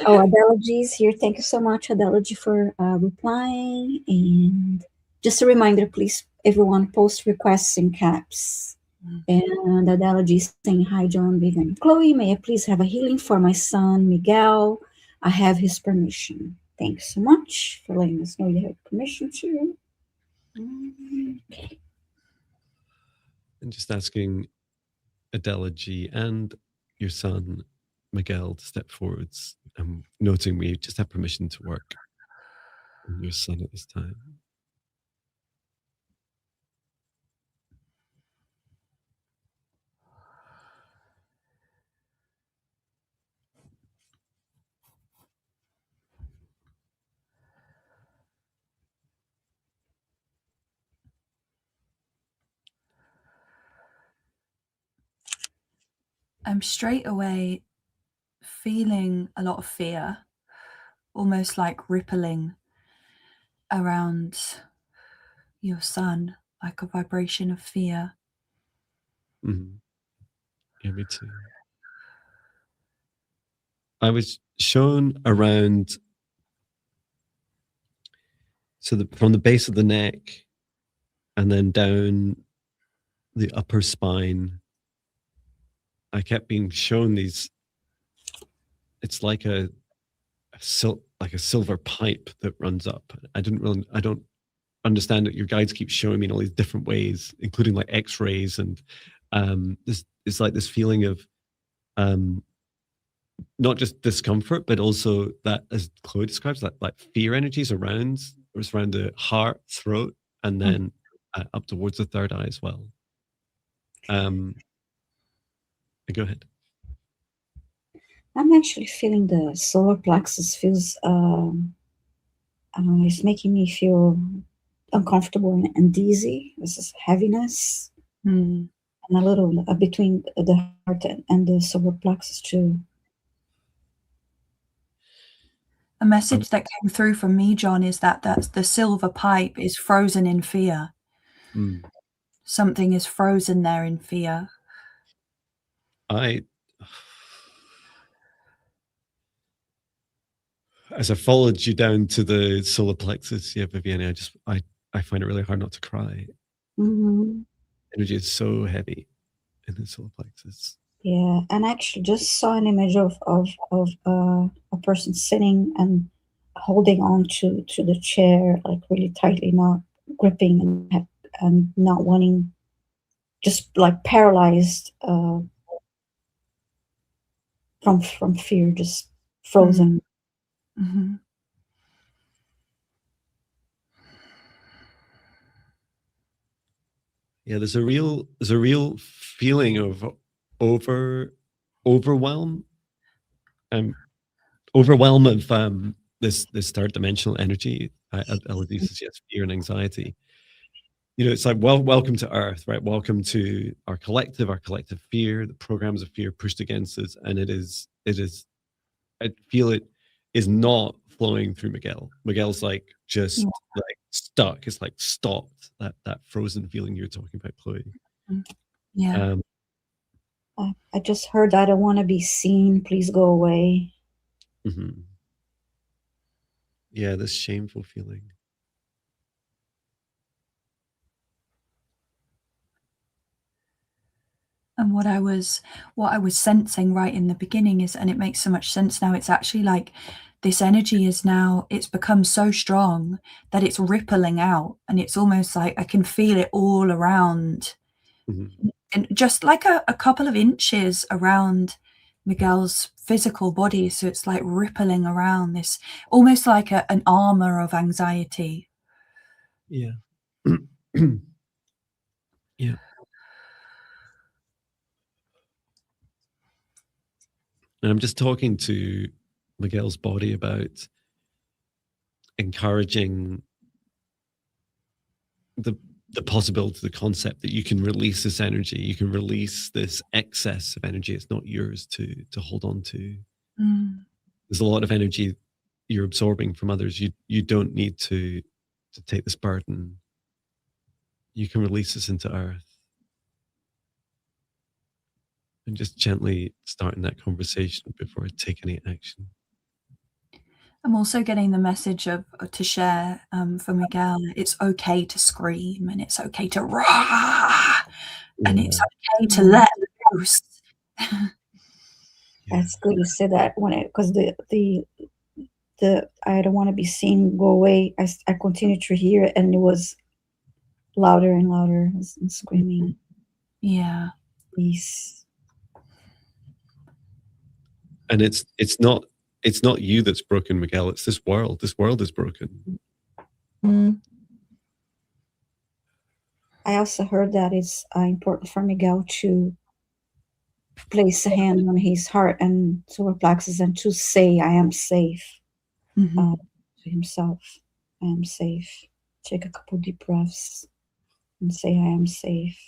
C: Oh, Adela G is here. Thank you so much, Adela G, for replying. And just a reminder, please, everyone, post requests in caps. And Adela G is saying, hi, Jon, Viviane. Chloe, may I please have a healing for my son, Miguel? I have his permission. Thanks so much for letting us know you have permission to. Okay.
B: And just asking Adela G and your son, Miguel, to step forwards, noting we just have permission to work on your son at this time.
A: I'm straight away feeling a lot of fear. almost like rippling around your sun, like a vibration of fear.
B: Mm-hmm. Yeah, me too. I was shown around, so from the base of the neck and then down the upper spine. I kept being shown these. It's like a silver pipe that runs up. I don't understand it. Your guides keep showing me in all these different ways, including like X-rays, and this it's like this feeling of not just discomfort, but also that, as Chloe describes, that like fear energies around the heart, throat, and then up towards the third eye as well. Go ahead.
C: I'm actually feeling the solar plexus feels. It's making me feel uncomfortable and dizzy. This is heaviness, and a little between the heart and the solar plexus too.
A: A message that came through from me, Jon, is that the silver pipe is frozen in fear. Something is frozen there in fear.
B: As I followed you down to the solar plexus, yeah, Viviane, I find it really hard not to cry.
C: Mm-hmm.
B: Energy is so heavy in the solar plexus.
C: Yeah, and I actually just saw an image of a person sitting and holding on to the chair, like really tightly, not gripping and not wanting, just like paralyzed from fear, just frozen.
A: Mm-hmm.
B: Yeah, there's a real feeling of overwhelm, overwhelm of this third dimensional energy. Elodie says yes, fear and anxiety. You know, it's like, welcome to Earth, right? Welcome to our collective fear, the programs of fear pushed against us, and it is. I feel it is not flowing through Miguel. Miguel's like just like stuck. It's like stopped. That frozen feeling you're talking about, Chloe.
A: Yeah.
C: I just heard, I don't want to be seen. Please go away.
B: Mm-hmm. Yeah, this shameful feeling.
A: And what I was sensing right in the beginning is, and it makes so much sense now, it's actually like this energy is now, it's become so strong that it's rippling out, and it's almost like I can feel it all around, and just like a couple of inches around Miguel's physical body. So it's like rippling around this, almost like an armor of anxiety.
B: Yeah. Yeah. And I'm just talking to Miguel's body about encouraging the possibility, the concept that you can release this energy, you can release this excess of energy. It's not yours to hold on to. There's a lot of energy you're absorbing from others. You don't need to take this burden. You can release this into Earth. And just gently starting that conversation before I take any action.
A: I'm also getting the message to share for Miguel. It's okay to scream, and it's okay to rah, and it's okay to let loose.
C: That's good you said that, because the I don't want to be seen, go away. I continued to hear it, and it was louder and louder and screaming.
A: Yeah.
C: Please.
B: And it's not you that's broken, Miguel. It's this world. This world is broken.
C: I also heard that it's important for Miguel to place a hand on his heart and solar plexus and to say, I am safe, to himself. I am safe. Take a couple deep breaths and say, I am safe.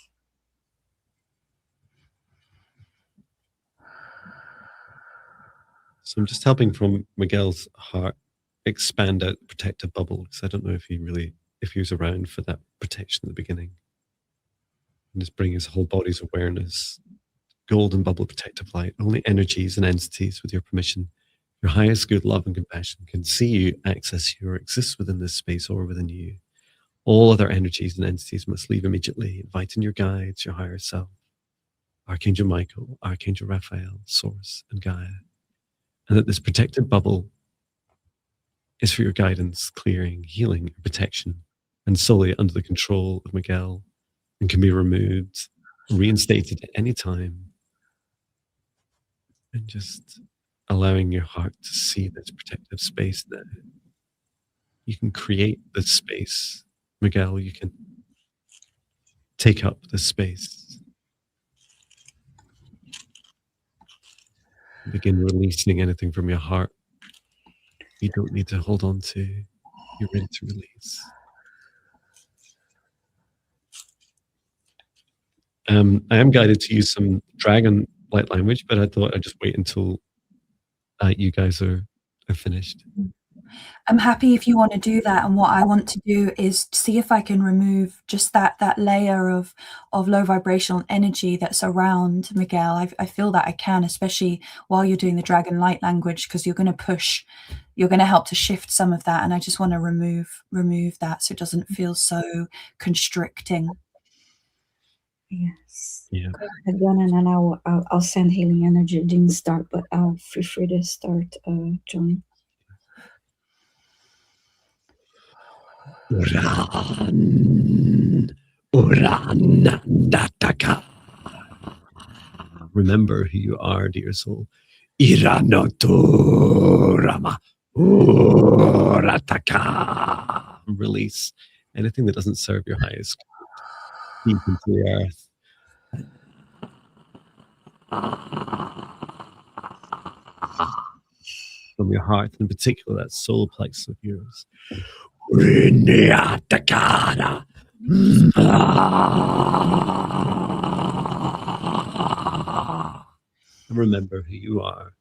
B: So I'm just helping from Miguel's heart expand out the protective bubble, because I don't know if he was around for that protection at the beginning. And just bring his whole body's awareness, golden bubble protective light. Only energies and entities with your permission, your highest good, love and compassion can see you, access you, or exist within this space or within you. All other energies and entities must leave immediately, inviting your guides, your higher self, Archangel Michael, Archangel Raphael, Source, and Gaia. And that this protective bubble is for your guidance, clearing, healing, and protection, and solely under the control of Miguel, and can be removed, reinstated at any time. And just allowing your heart to see this protective space there. You can create this space. Miguel, you can take up this space. Begin releasing anything from your heart you don't need to hold on to. You're ready to release. I am guided to use some dragon light language, but I thought I'd just wait until you guys are finished.
A: I'm happy if you want to do that. And what I want to do is see if I can remove just that layer of low vibrational energy that's around Miguel. I feel that I can, especially while you're doing the dragon light language, because you're going to help to shift some of that. And I just want to remove that so it doesn't feel so constricting.
C: Yes.
B: Yeah.
C: Go ahead, Jon, and then I'll send healing energy. It didn't start, but feel free to start, Jon.
B: Remember who you are, dear soul. Iranoturama urataka. Release anything that doesn't serve your highest good. Deep into the earth. From your heart, in particular, that solar plexus of yours. Remember who you are.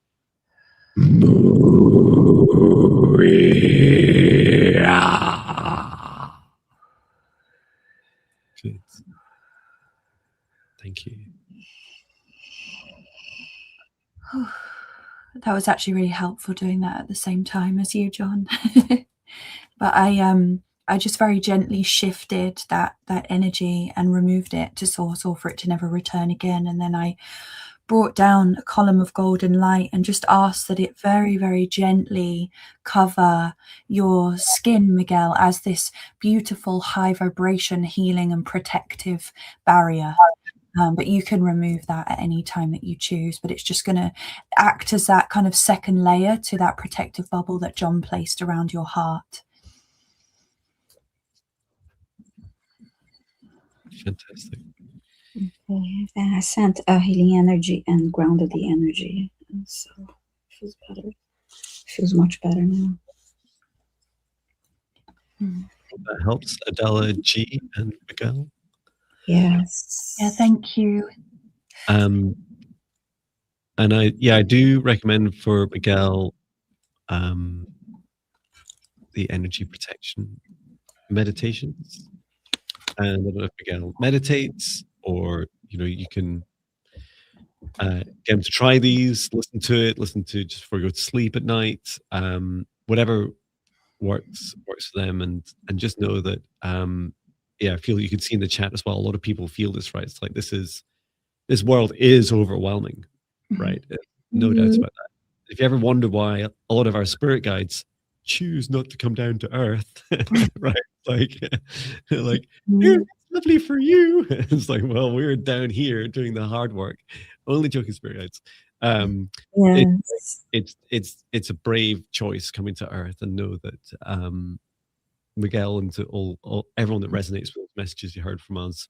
B: Good. Thank you.
A: That was actually really helpful doing that at the same time as you, Jon. But I just very gently shifted that energy and removed it to source, or for it to never return again. And then I brought down a column of golden light and just asked that it very, very gently cover your skin, Miguel, as this beautiful high vibration healing and protective barrier. But you can remove that at any time that you choose, but it's just going to act as that kind of second layer to that protective bubble that Jon placed around your heart.
B: Fantastic.
C: Okay. And I sent healing energy and grounded the energy. So it feels better. Feels much better now.
B: That helps, Adela, G, and Miguel.
C: Yes.
A: Yeah, thank you.
B: And I do recommend for Miguel the energy protection meditations. And I don't know if Miguel meditates, or you can get him to try these, listen to just before you go to sleep at night. Whatever works for them, and just know that I feel you can see in the chat as well, a lot of people feel this, right? It's like this world is overwhelming, right? No doubts about that. If you ever wonder why a lot of our spirit guides choose not to come down to earth, right? Like it's lovely for you. It's like, well, we're down here doing the hard work. Only joking, spirit guides.
C: Yes.
B: It's a brave choice coming to earth, and know that Miguel, and to all everyone that resonates with those messages you heard from us,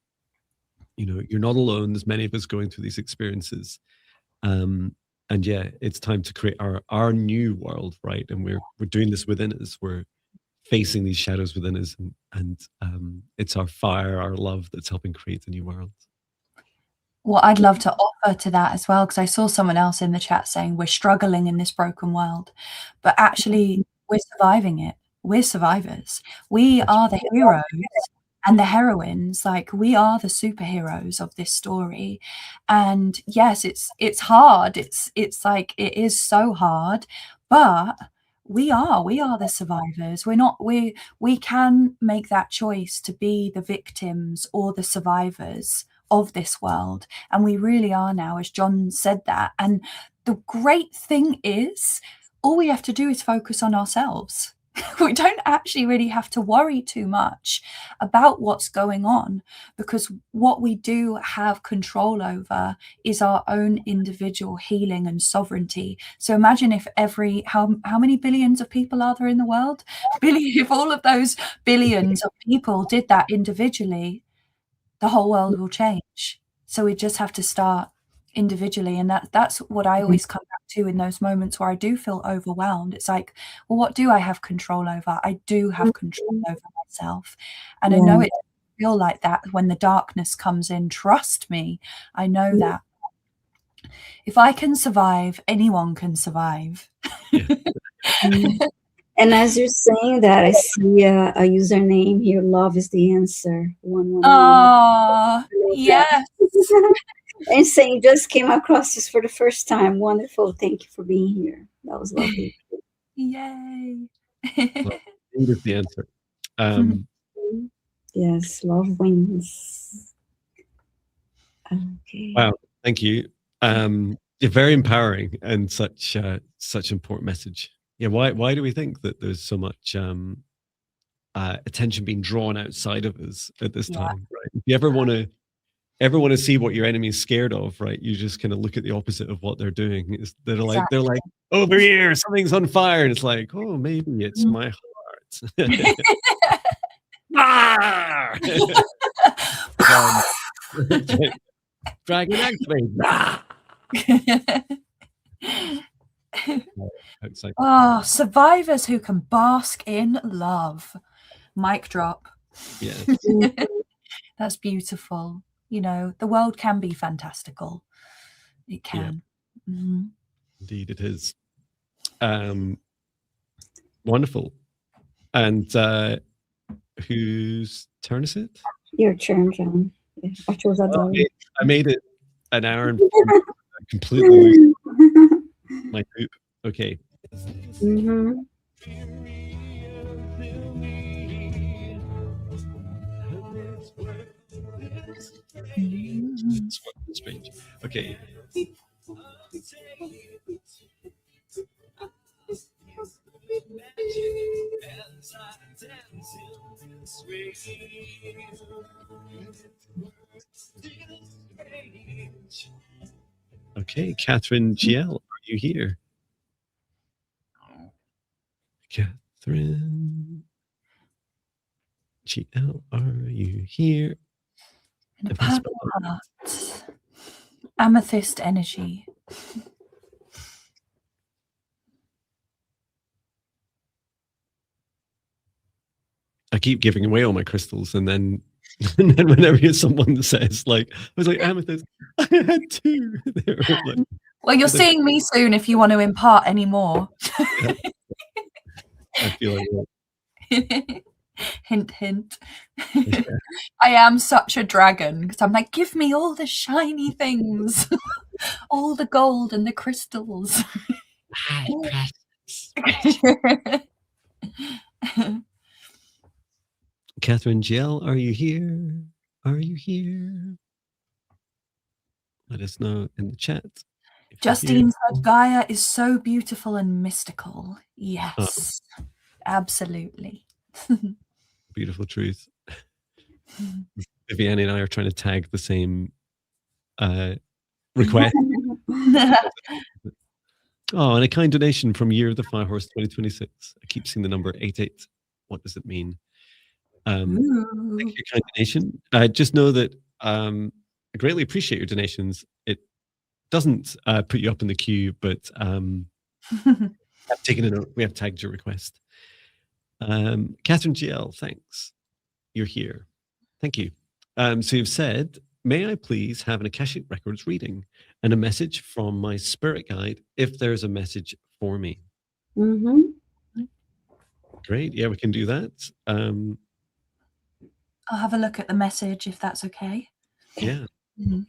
B: you're not alone. There's many of us going through these experiences, and it's time to create our new world, right? And we're doing this within us. We're facing these shadows within us, and it's our fire, our love, that's helping create the new world.
A: Well, I'd love to offer to that as well, because I saw someone else in the chat saying we're struggling in this broken world, but actually we're surviving it. We're survivors. We are the heroes and the heroines. Like, we are the superheroes of this story. And yes, it's hard. It's like, it is so hard, but we are the survivors. We can make that choice to be the victims or the survivors of this world, and we really are now, as Jon said that. And the great thing is, all we have to do is focus on ourselves. We don't actually really have to worry too much about what's going on, because what we do have control over is our own individual healing and sovereignty. So imagine if how many billions of people are there in the world? If all of those billions of people did that individually, the whole world will change. So we just have to start individually, and that's what I always come back to in those moments where I do feel overwhelmed. It's like, well, what do I have control over? I do have control over myself, and I know it doesn't feel like that when the darkness comes in. Trust me, I know that if I can survive, anyone can survive.
C: And as you're saying that, I see a username here. Love is the answer. 111.
A: Oh, yes.
C: And saying just came across this for the first time. Wonderful. Thank you for being here. That was lovely.
A: Yay.
B: Love is the answer.
C: Yes, love wins. Okay.
B: Wow, thank you. You're very empowering and such important message. Yeah, why do we think that there's so much attention being drawn outside of us at this time? Right? If you ever want to see what your enemy's scared of, right? You just kind of look at the opposite of what they're doing. They're like over here, something's on fire, and it's like, oh, maybe it's my heart. Dragon activate.
A: Oh, survivors who can bask in love. Mic drop.
B: Yes.
A: That's beautiful. You know, the world can be fantastical. It can.
B: Yeah. Mm-hmm. Indeed, it is. Wonderful. And whose turn is it?
C: Your turn, Jon.
B: I made it an hour and 4 completely loose my poop. Okay.
C: Mm-hmm.
B: Strange. Okay. Okay, Catherine GL, are you here? Catherine GL, are you here?
A: The purple heart. Amethyst energy.
B: I keep giving away all my crystals, and then whenever someone says, like, I was like, amethyst, I had 2. Like,
A: well, you're seeing me soon if you want to impart any more.
B: Yeah. I feel like that.
A: Hint, hint. Yeah. I am such a dragon, because I'm like, give me all the shiny things, all the gold and the crystals.
B: Catherine GL, are you here? Are you here? Let us know in the chat.
A: Justine said Gaia is so beautiful and mystical. Yes, absolutely.
B: Beautiful truth. Viviane and I are trying to tag the same request. Oh, and a kind donation from Year of the Fire Horse 2026. I keep seeing the number 88. What does it mean? Thank you, kind donation. Just know that I greatly appreciate your donations. It doesn't put you up in the queue, but I've taken a note. We have tagged your request. Catherine GL, thanks. You're here. Thank you. So you've said, may I please have an Akashic Records reading and a message from my spirit guide if there's a message for me?
C: Mm-hmm.
B: Great. Yeah, we can do that.
A: I'll have a look at the message if that's okay.
B: Yeah.
A: Mhm.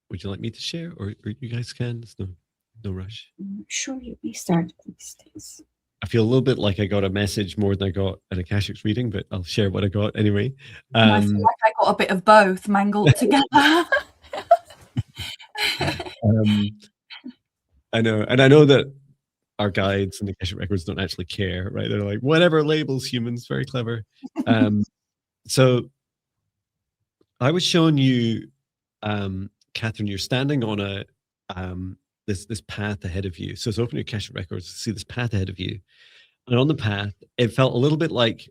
B: Would you like me to share, or you guys can? There's no rush.
C: Sure, you may start, please. Thanks.
B: I feel a little bit like I got a message more than I got an Akashic reading, but I'll share what I got anyway.
A: And I feel like I got a bit of both mangled together.
B: I know, and I know that our guides and the Akashic records don't actually care, right? They're like, whatever labels humans, very clever. So I was showing you, Catherine, you're standing on a this path ahead of you. So it's open your Akashic records to see this path ahead of you. And on the path, it felt a little bit like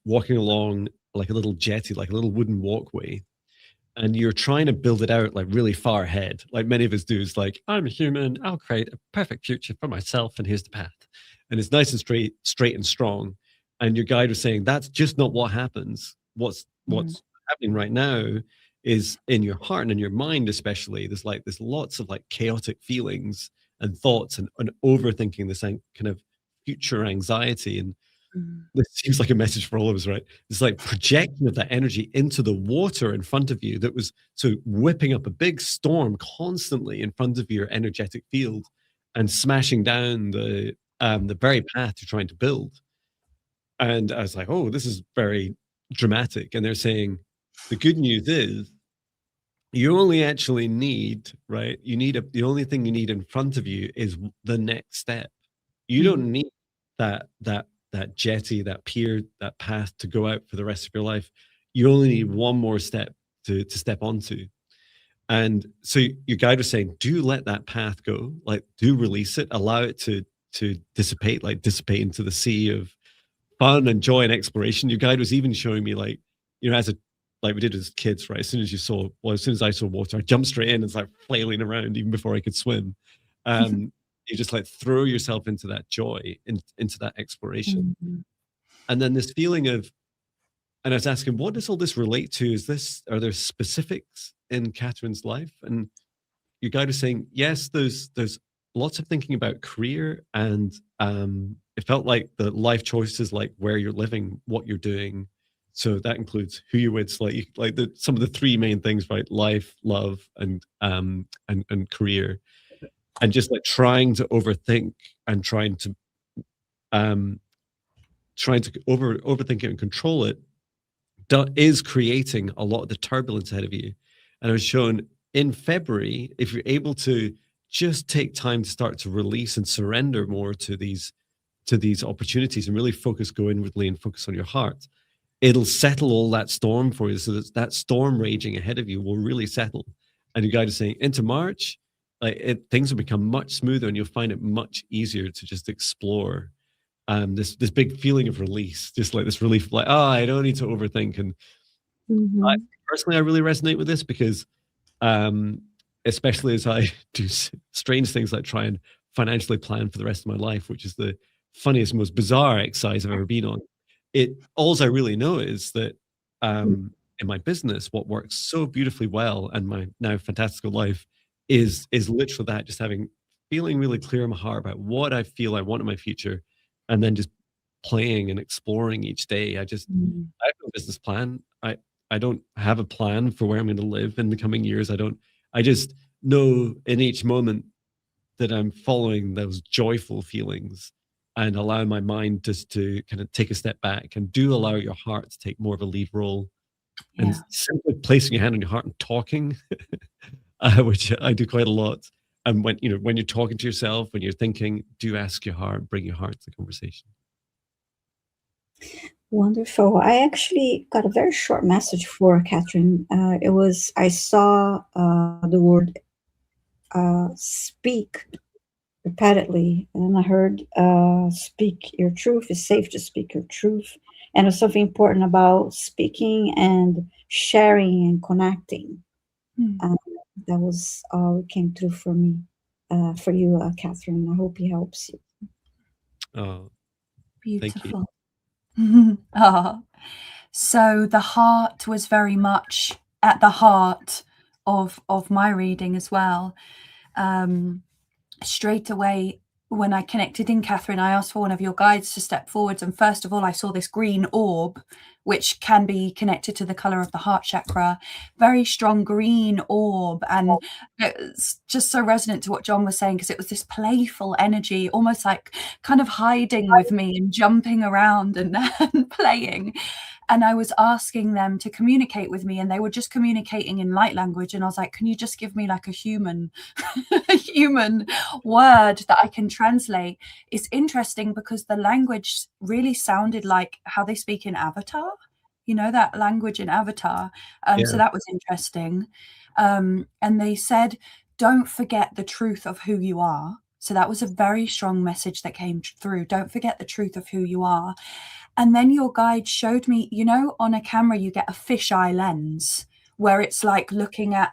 B: walking along like a little jetty, like a little wooden walkway. And you're trying to build it out like really far ahead, like many of us do. It's like, I'm a human, I'll create a perfect future for myself, and here's the path. And it's nice and straight and strong. And your guide was saying, that's just not what happens. What's happening right now is in your heart and in your mind, especially, there's lots of like chaotic feelings and thoughts and overthinking, this kind of future anxiety. And this seems like a message for all of us, right? It's like projection of that energy into the water in front of you that was so whipping up a big storm constantly in front of your energetic field and smashing down the very path you're trying to build. And I was like, oh, this is very dramatic. And they're saying the good news is you only actually need, right? The only thing you need in front of you is the next step. You don't need that jetty, that pier, that path to go out for the rest of your life. You only need one more step to step onto. And so your guide was saying, do let that path go, like do release it, allow it to dissipate into the sea of fun and joy and exploration. Your guide was even showing me, like, you know, like we did as kids, right? As soon as I saw water, I jumped straight in and like flailing around even before I could swim. You just like throw yourself into that joy, into that exploration. And then this feeling of, and I was asking, what does all this relate to? Are there specifics in Catherine's life? And your guide was saying, yes, there's lots of thinking about career, and it felt like the life choices, like where you're living, what you're doing. So that includes who you're with, like some of the three main things, right? Life, love, and career. And just like trying to overthink and trying to overthink it and control it is creating a lot of the turbulence ahead of you. And I was shown in February, if you're able to just take time to start to release and surrender more to these opportunities and really go inwardly and focus on your heart, it'll settle all that storm for you. So that storm raging ahead of you will really settle. And your guide is saying, into March, like things will become much smoother, and you'll find it much easier to just explore this big feeling of release, just like this relief, like, oh, I don't need to overthink. And personally, I really resonate with this because especially as I do strange things like try and financially plan for the rest of my life, which is the funniest, most bizarre exercise I've ever been on. All I really know is that in my business, what works so beautifully well and my now fantastical life is literally that, just feeling really clear in my heart about what I feel I want in my future, and then just playing and exploring each day. I have no business plan. I don't have a plan for where I'm going to live in the coming years. I just know in each moment that I'm following those joyful feelings and allow my mind just to kind of take a step back, and do allow your heart to take more of a lead role. And simply placing your hand on your heart and talking, which I do quite a lot. And when you're talking to yourself, when you're thinking, do ask your heart, bring your heart to the conversation.
C: Wonderful. I actually got a very short message for Catherine. I saw the word speak repeatedly, and I heard speak your truth. It's safe to speak your truth. And there's something important about speaking and sharing and connecting. That was all it came through for me, for you, Catherine. I hope it helps you.
B: Oh,
A: beautiful. Thank you. So the heart was very much at the heart of my reading as well. Straight away, when I connected in, Catherine, I asked for one of your guides to step forwards, and first of all I saw this green orb, which can be connected to the color of the heart chakra. Very strong green orb, and it's just so resonant to what Jon was saying, because it was this playful energy, almost like kind of hiding with me and jumping around and playing. And I was asking them to communicate with me, and they were just communicating in light language. And I was like, can you just give me like a human word that I can translate? It's interesting because the language really sounded like how they speak in Avatar, that language in Avatar. So that was interesting. And they said, don't forget the truth of who you are. So that was a very strong message that came through. Don't forget the truth of who you are. And then your guide showed me, on a camera, you get a fisheye lens where it's like looking at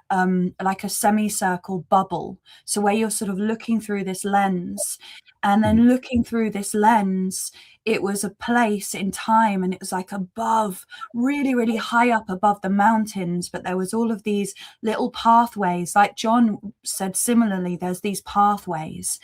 A: like a semicircle bubble. So where you're sort of looking through this lens, and then looking through this lens, it was a place in time, and it was like above, really, really high up above the mountains. But there was all of these little pathways, like Jon said, similarly, there's these pathways.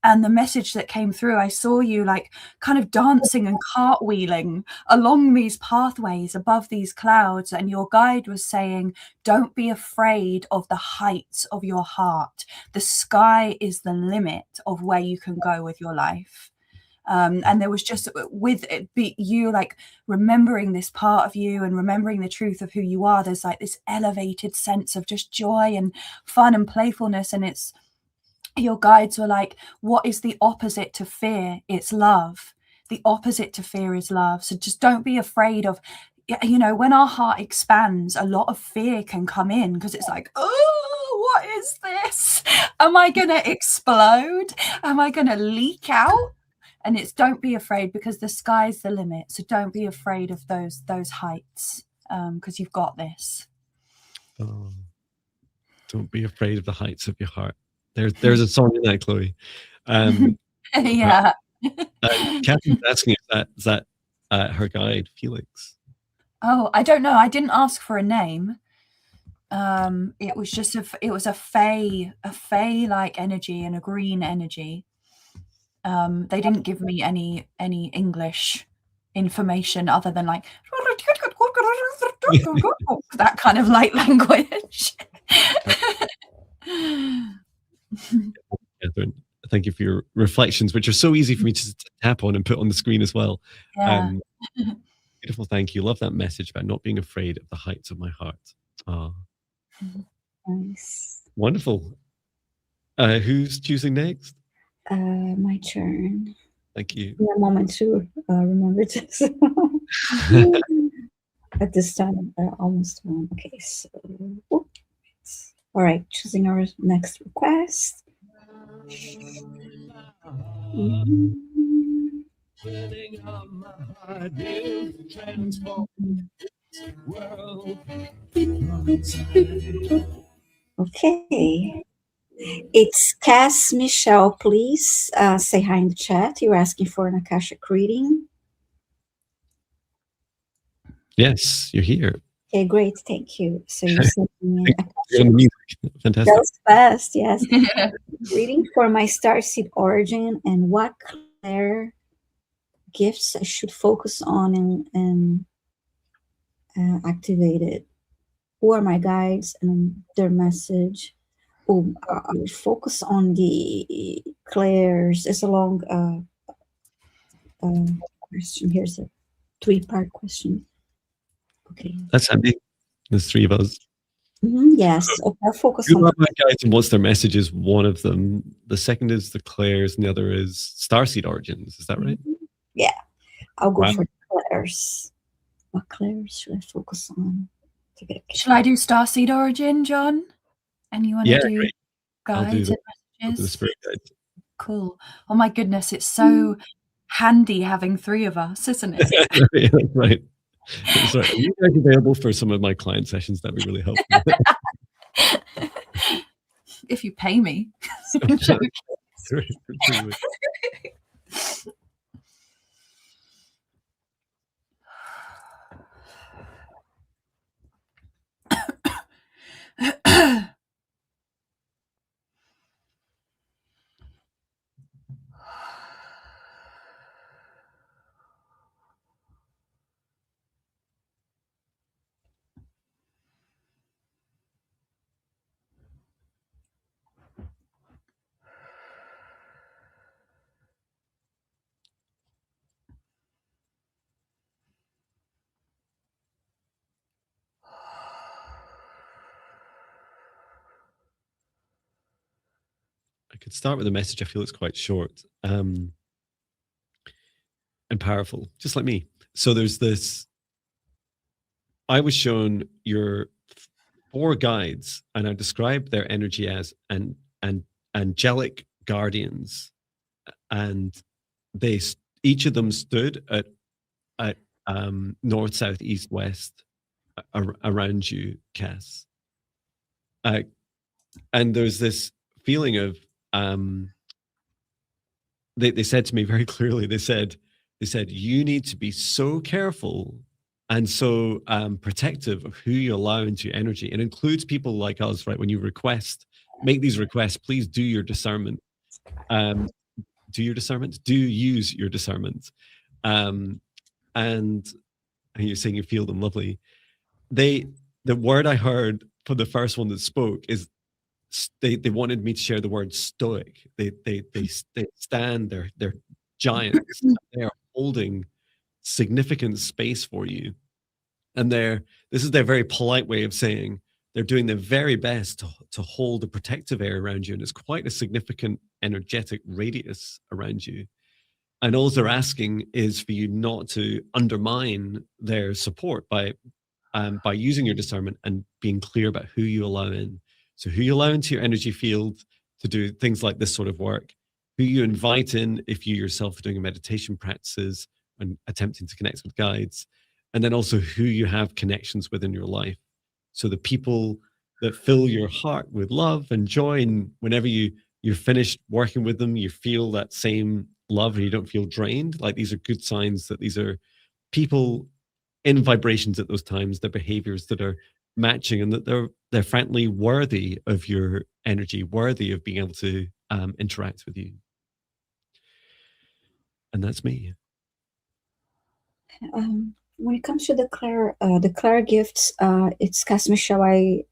A: And the message that came through, I saw you like kind of dancing and cartwheeling along these pathways above these clouds. And your guide was saying, don't be afraid of the heights of your heart. The sky is the limit of where you can go with your life. And there was just, with it, you like remembering this part of you and remembering the truth of who you are, there's like this elevated sense of just joy and fun and playfulness. And your guides were like, what is the opposite to fear? It's love. The opposite to fear is love. So just don't be afraid of, when our heart expands, a lot of fear can come in, because it's like, oh, what is this? Am I going to explode? Am I going to leak out? And it's don't be afraid, because the sky's the limit. So don't be afraid of those heights, because you've got this.
B: Oh, don't be afraid of the heights of your heart. There's a song in that, Chloe.
A: Yeah.
B: Catherine's asking if is that her guide, Felix.
A: Oh, I don't know. I didn't ask for a name. It was just it was a fae like energy and a green energy. They didn't give me any English information other than like that kind of light language.
B: Catherine, thank you for your reflections, which are so easy for me to tap on and put on the screen as well.
A: Yeah.
B: Beautiful, thank you. Love that message about not being afraid of the heights of my heart. Oh.
C: Nice.
B: Wonderful. Who's choosing next?
C: My turn.
B: Thank you.
C: Give me a moment to remember this. At this time, almost one. Okay, so All right, choosing our next request. Okay. It's Cass Michelle. Please say hi in the chat. You're asking for an Akashic reading.
B: Yes, you're here.
C: Okay, great. Thank you. So you're sending me
B: You're on the music. Fantastic.
C: That was fast, yes. Reading for my starseed origin and what clair gifts I should focus on and activate it. Who are my guides and their message? Oh, I will focus on the clairs. It's a long question. Here's a 3-part question. Okay.
B: That's handy. There's 3 of us.
C: Yes. Okay, I'll focus
B: Who
C: on
B: are my guides and what's their message is one of them. The second is the clairs and the other is starseed origins. Is that right?
C: Yeah. I'll go
B: Wow.
C: for clairs. What clairs should I focus on?
A: Shall I do starseed origin, John? And you want to do
B: great.
A: guides and
B: I'll do the
A: messages?
B: spirit guides.
A: Cool. Oh my goodness, it's so handy having 3 of us, isn't it?
B: Yeah, that's right. That's right. Are you guys available for some of my client sessions? That'd be really helpful.
A: If you pay me.
B: I could start with a message. I feel it's quite short and powerful, just like me. So there's this. I was shown your 4 guides, and I described their energy as an angelic guardians, and they each of them stood at north, south, east, west around you, Cass. And there's this feeling of they said to me very clearly, they said you need to be so careful and so protective of who you allow into your energy. It includes people like us, right? When you make these requests, please do your discernment. Do your discernment. Do use your discernment. And you're saying you feel them lovely. The word I heard for the first one that spoke is they wanted me to share the word stoic. They stand, they're giants. They are holding significant space for you, and this is their very polite way of saying they're doing their very best to hold a protective air around you, and it's quite a significant energetic radius around you. And all they're asking is for you not to undermine their support by using your discernment and being clear about who you allow in. So who you allow into your energy field to do things like this sort of work, who you invite in if you yourself are doing meditation practices and attempting to connect with guides, and then also who you have connections with in your life. So the people that fill your heart with love and joy, and whenever you're finished working with them, you feel that same love and you don't feel drained. Like, these are good signs that these are people in vibrations at those times, their behaviors that are matching, and that they're frankly worthy of your energy, worthy of being able to interact with you. And that's me.
C: When it comes to the clair gifts, it's Cass Michelle.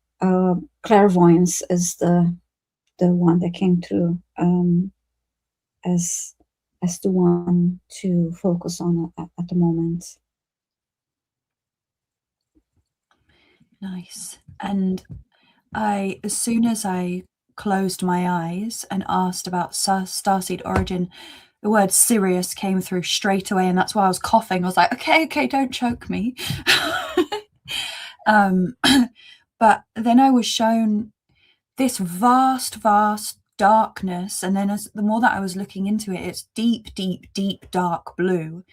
C: Clairvoyance is the one that came through as the one to focus on at the moment.
A: Nice. And as soon as I closed my eyes and asked about starseed origin, the word Sirius came through straight away, and that's why I was coughing. I was like, okay, don't choke me. But then I was shown this vast darkness, and then the more that I was looking into it, it's deep dark blue,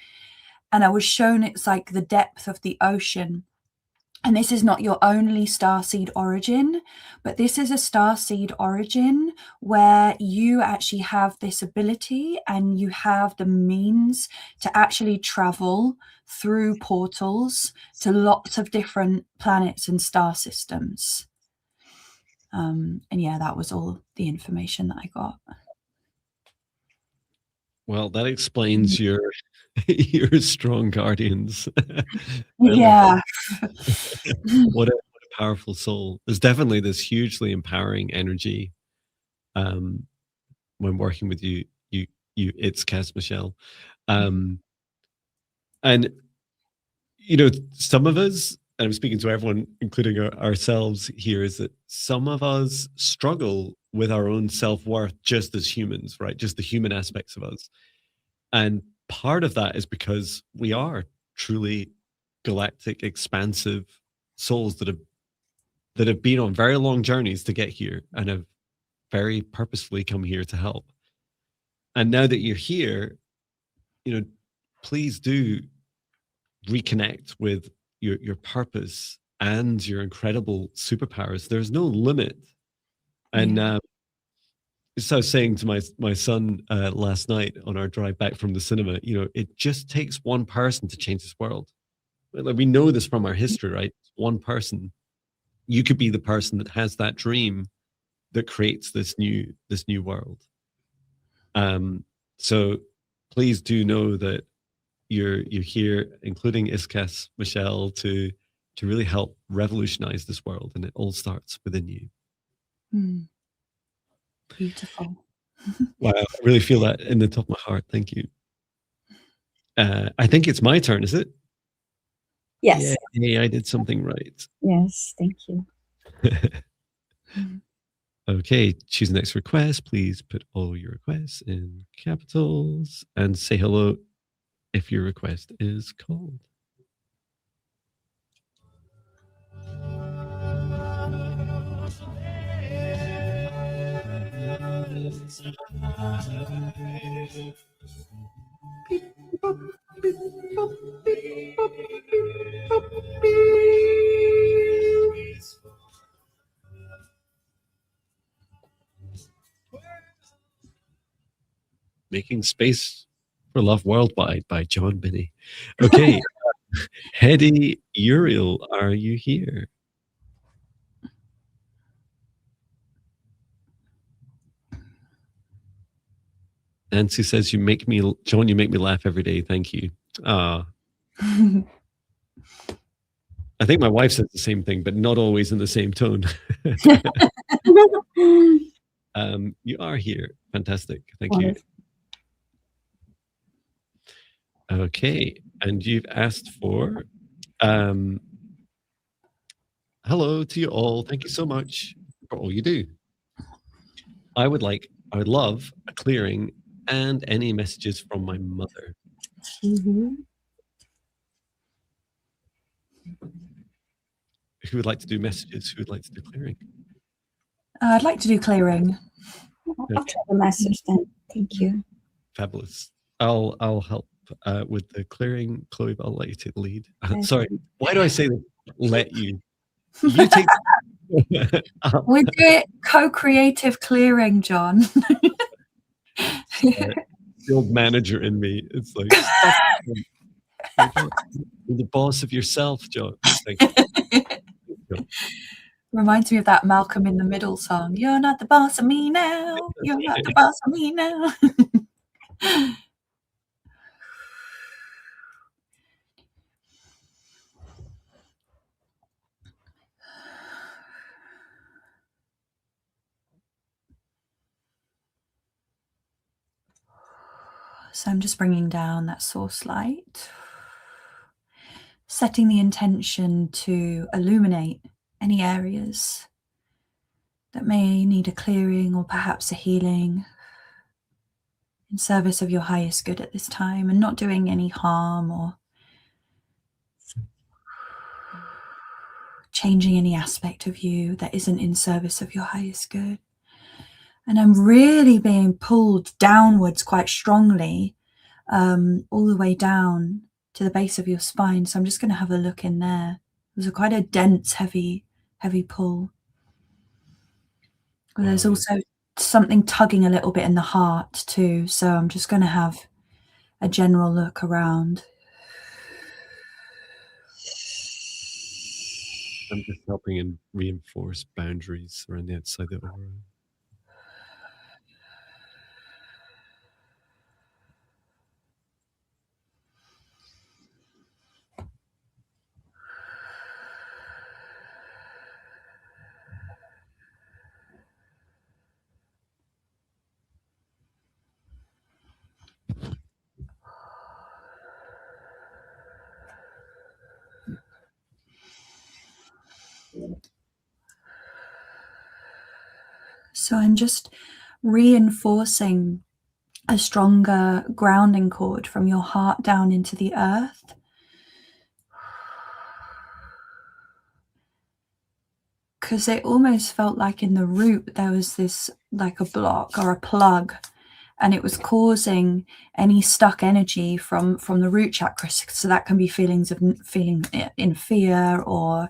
A: and I was shown it's like the depth of the ocean. And this is not your only starseed origin, but this is a starseed origin where you actually have this ability and you have the means to actually travel through portals to lots of different planets and star systems. And yeah, that was all the information that I got.
B: Well, that explains your strong guardians.
A: Yeah.
B: What a powerful soul. There's definitely this hugely empowering energy when working with you. It's Cass Michelle. And some of us, and I'm speaking to everyone, including ourselves here, is that some of us struggle with our own self-worth just as humans, right? Just the human aspects of us. And part of that is because we are truly galactic, expansive souls that have been on very long journeys to get here and have very purposefully come here to help. And now that you're here, please do reconnect with your purpose and your incredible superpowers. There's no limit. And so I was saying to my son last night on our drive back from the cinema, it just takes one person to change this world. Like, we know this from our history, right? One person. You could be the person that has that dream that creates this new world. So please do know that you're here, including Iskas, Michelle, to really help revolutionize this world, and it all starts within you.
A: Beautiful.
B: Wow, I really feel that in the top of my heart. Thank you. I think it's my turn, is it?
C: Yes.
B: Yeah, I did something right.
C: Yes, thank you.
B: Okay, choose the next request. Please put all your requests in capitals and say hello if your request is called. Making Space for Love Worldwide by Jon Binnie. Okay, Hedy Uriel, are you here? Nancy says, Jon, you make me laugh every day. Thank you. I think my wife says the same thing, but not always in the same tone. You are here. Fantastic. Thank you. Okay, and you've asked for hello to you all. Thank you so much for all you do. I would love a clearing and any messages from my mother. Who would like to do messages? Who would like to do clearing?
A: I'd like to do clearing.
C: I'll try the message then. Thank you.
B: Fabulous. I'll help with the clearing. Chloe, I'll let you take the lead. Sorry, why do I say that? Let you. You take.
A: We do it co-creative clearing, Jon.
B: The old manager in me. It's like, you're the boss of yourself, Jon. Thank you.
A: Reminds me of that Malcolm in the Middle song. You're not the boss of me now. You're not the boss of me now. So I'm just bringing down that source light, setting the intention to illuminate any areas that may need a clearing or perhaps a healing in service of your highest good at this time, and not doing any harm or changing any aspect of you that isn't in service of your highest good. And I'm really being pulled downwards quite strongly, all the way down to the base of your spine. So I'm just going to have a look in there. There's quite a dense, heavy pull. Wow, there's also something tugging a little bit in the heart too. So I'm just going to have a general look around.
B: I'm just helping and reinforce boundaries around the outside of the aura.
A: So I'm just reinforcing a stronger grounding cord from your heart down into the earth. Because it almost felt like in the root there was this like a block or a plug, and it was causing any stuck energy from the root chakra. So that can be feelings of feeling in fear or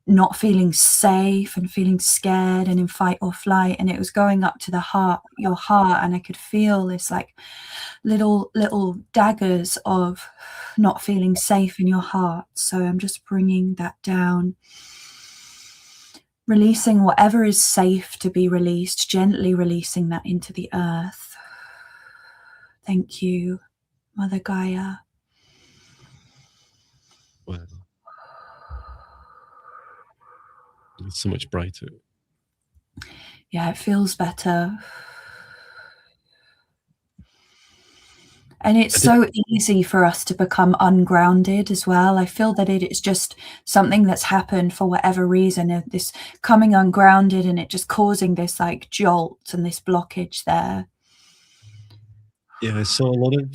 A: not feeling safe and feeling scared and in fight or flight. And it was going up to the heart, your heart, and I could feel this like little daggers of not feeling safe in your heart. So I'm just bringing that down, releasing whatever is safe to be released, gently releasing that into the earth. Thank you, Mother Gaia.
B: Wow. It's so much brighter.
A: Yeah, it feels better. And it's so easy for us to become ungrounded as well. I feel that it is just something that's happened for whatever reason, of this coming ungrounded and it just causing this like jolt and this blockage there.
B: Yeah, I saw a lot of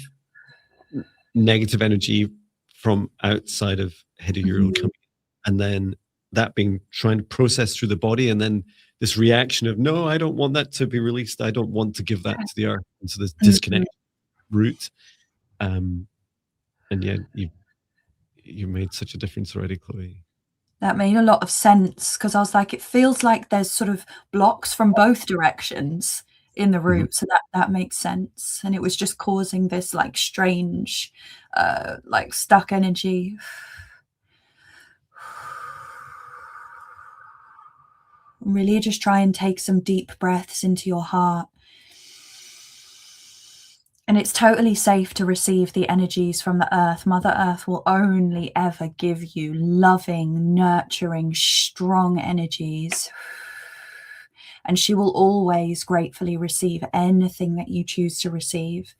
B: negative energy from outside of head of Ural coming, and then that being trying to process through the body, and then this reaction of, no, I don't want that to be released. I don't want to give that to the earth. And so this disconnect root. And yeah, you made such a difference already, Chloe.
A: That made a lot of sense, because I was like, it feels like there's sort of blocks from both directions in the root. So that makes sense. And it was just causing this like strange, like stuck energy. Really just try and take some deep breaths into your heart. And it's totally safe to receive the energies from the earth. Mother Earth will only ever give you loving, nurturing, strong energies. And she will always gratefully receive anything that you choose to receive.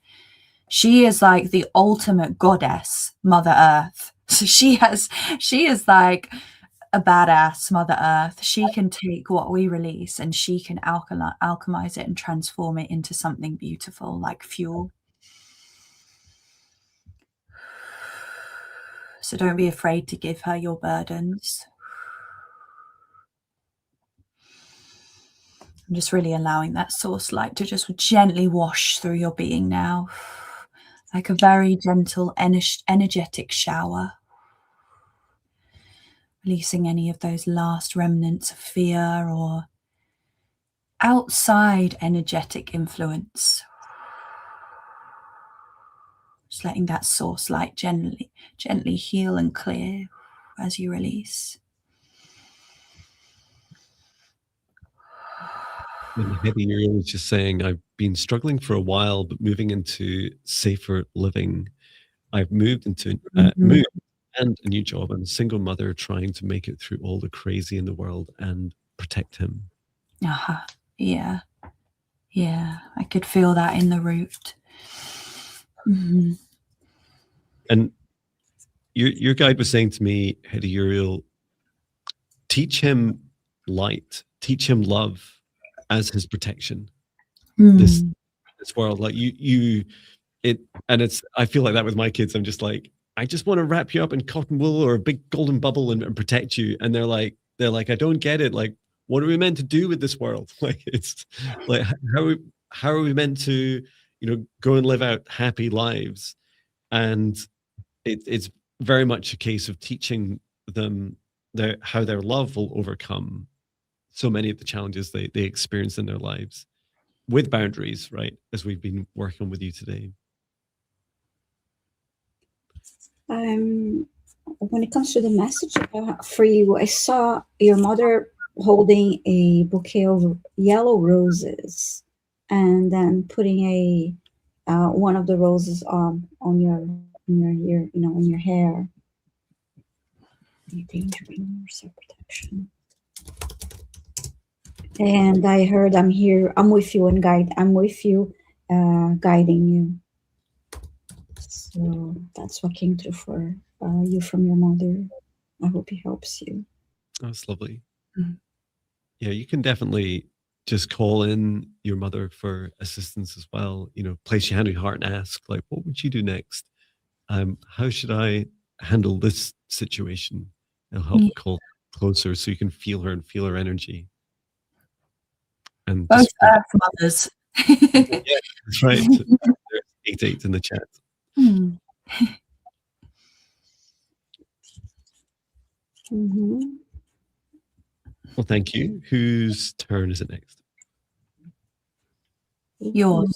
A: She is like the ultimate goddess, Mother Earth. So she is like a badass Mother Earth. She can take what we release and she can alchemize it and transform it into something beautiful, like fuel. So don't be afraid to give her your burdens. I'm just really allowing that source light to just gently wash through your being now, like a very gentle, energetic shower. Releasing any of those last remnants of fear or outside energetic influence. Just letting that source light gently heal and clear as you release.
B: And Hetty, you're always just saying, I've been struggling for a while, but moving into safer living. I've moved into moved and a new job. I'm a single mother trying to make it through all the crazy in the world and protect him.
A: Yeah. Yeah. I could feel that in the root.
B: And your guide was saying to me, Hetty Uriel, teach him light, teach him love as his protection. This world, like I feel like that with my kids. I'm just like, I just want to wrap you up in cotton wool or a big golden bubble and protect you. And they're like, I don't get it. Like, what are we meant to do with this world? Like, it's like, how are we meant to, go and live out happy lives? And it's very much a case of teaching them how their love will overcome so many of the challenges they experience in their lives with boundaries, right? As we've been working with you today.
C: When it comes to the message for you, I saw your mother holding a bouquet of yellow roses, and then putting one of the roses on your ear, on your hair. Danger, protection. And I heard, I'm here, I'm with you and I'm with you, guiding you. So that's what came through for you from your mother. I hope it helps you.
B: That's lovely. Mm-hmm. Yeah, you can definitely just call in your mother for assistance as well. Place your hand on your heart and ask, like, what would you do next? How should I handle this situation? It'll help call closer so you can feel her and feel her energy. And
A: both Earth mothers.
B: Yeah, that's right. There's 88 in the chat.
C: Mm-hmm.
B: Well, thank you. Whose turn is it next?
A: Yours.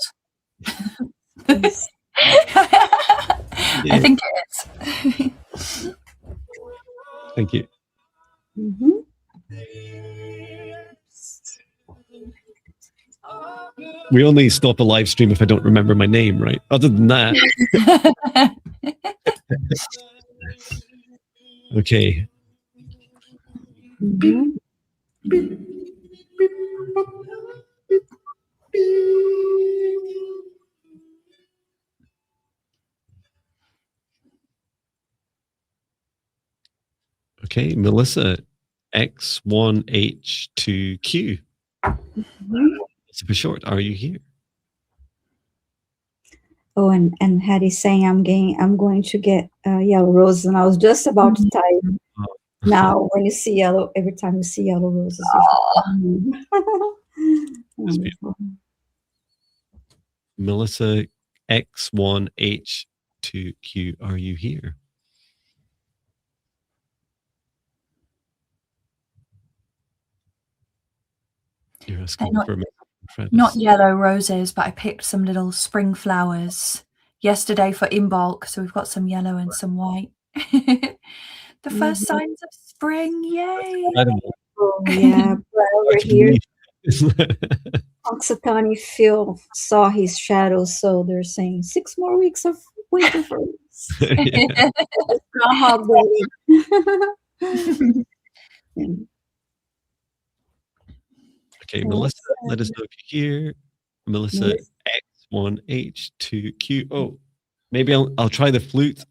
C: Yes.
A: I think it is.
B: Thank you.
C: Mm-hmm.
B: We only stop a live stream if I don't remember my name, right? Other than that. Okay.
C: Mm-hmm.
B: Okay, Melissa, X1H2Q.
C: Mm-hmm.
B: For short, are you here?
C: Oh, and Hattie's saying I'm going to get yellow roses, and I was just about to type. Now, when you see yellow, every time you see yellow roses,
B: Wonderful. Melissa, X1H2Q, are you here? You're asking for
A: not yellow roses, but I picked some little spring flowers yesterday for in bulk. So we've got some yellow and some white. The first signs of spring, yay!
C: Oh, yeah, but over here, Oxitani Phil saw his shadow, so they're saying 6 more weeks of winter for us. Groundhog Day.
B: Okay, Melissa, let us know if you're here. Melissa, X1H2Q. Oh, maybe I'll try the flute.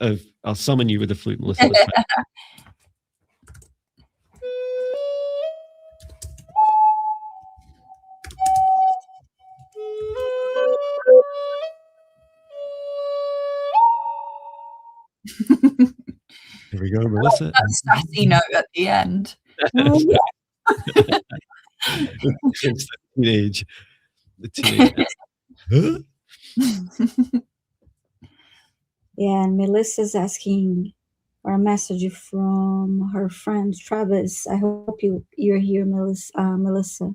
B: I'll summon you with the flute, Melissa. Here we go, Melissa.
A: That sassy note at the end.
B: It's the teenage. Huh?
C: Yeah, and Melissa's asking for a message from her friend Travis. I hope you're here, Melissa.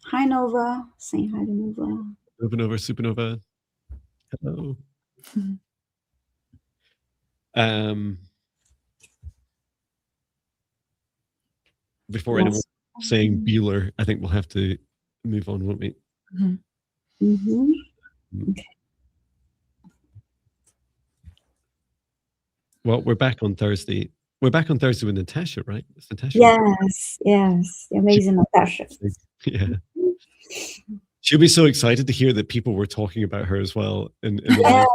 C: Hi, Nova. Saying hi to Nova.
B: Nova, Supernova. Hello. Before anyone saying Bueller, I think we'll have to move on, won't we?
C: Mm-hmm. Okay.
B: Well, we're back on Thursday. We're back on Thursday with Natasha, right? It's Natasha.
C: Yes. The amazing Natasha.
B: Yeah. She'll be so excited to hear that people were talking about her as well.
C: Yeah,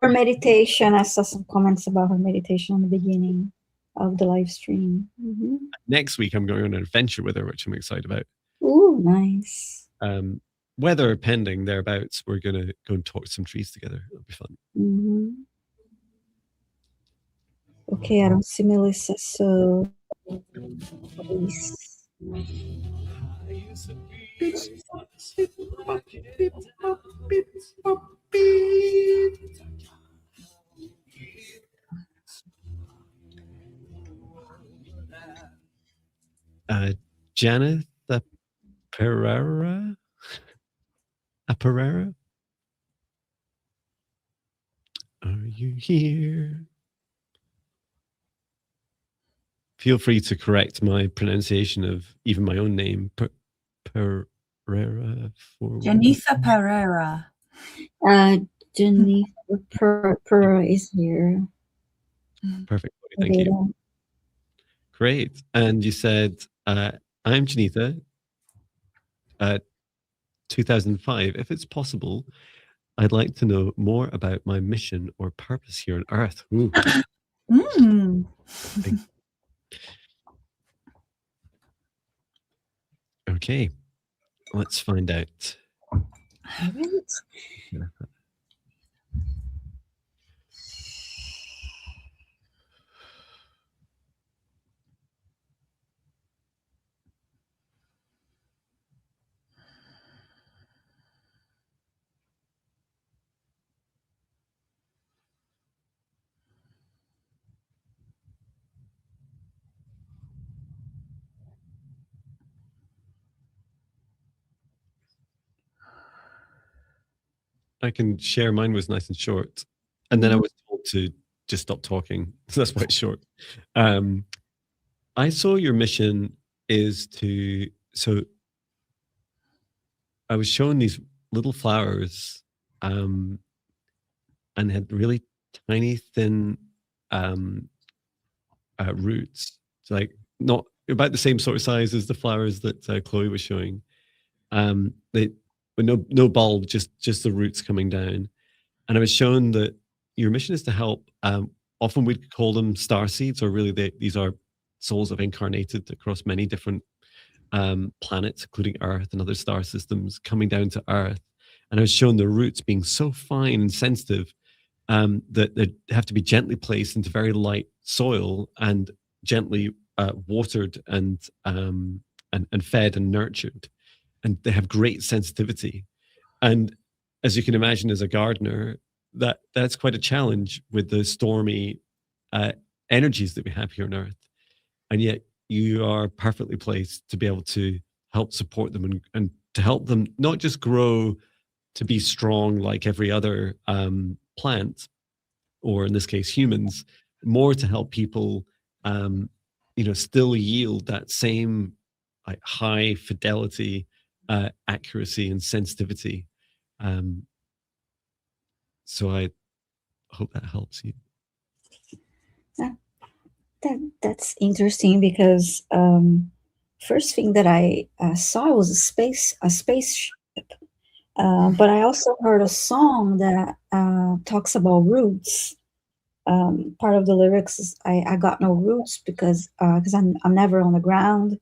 C: her meditation. I saw some comments about her meditation in the beginning of the live stream. Mm-hmm.
B: Next week, I'm going on an adventure with her, which I'm excited about.
C: Ooh, nice.
B: Weather pending thereabouts, we're going to go and talk to some trees together. It'll be fun.
C: Mm-hmm. Okay, I don't see Melissa, so please.
B: Janet Pereira? Pereira? Are you here? Feel free to correct my pronunciation of even my own name, Pereira.
A: Janitha Pereira.
C: Jennifer Pereira is here.
B: Perfect. Thank you. Great. And you said, I'm Janitha, 2005. If it's possible, I'd like to know more about my mission or purpose here on Earth. Ooh. Okay, let's find out. I can share. Mine was nice and short, and then I was told to just stop talking. So that's why it's short. I saw your mission is to, so I was shown these little flowers and had really tiny, thin roots. It's like not about the same sort of size as the flowers that Chloe was showing. They with no bulb, just the roots coming down. And I was shown that your mission is to help. Often we'd call them star seeds, or really these are souls have incarnated across many different planets, including Earth and other star systems, coming down to Earth. And I was shown the roots being so fine and sensitive that they have to be gently placed into very light soil and gently watered and fed and nurtured. And they have great sensitivity. And as you can imagine, as a gardener, that's quite a challenge with the stormy energies that we have here on Earth. And yet you are perfectly placed to be able to help support them and to help them not just grow to be strong like every other plant, or in this case, humans, more to help people, still yield that same like high fidelity, accuracy, and sensitivity. So I hope that helps you.
C: That's interesting because first thing that I saw was a spaceship, but I also heard a song that talks about roots. Part of the lyrics is I got no roots because I'm never on the ground.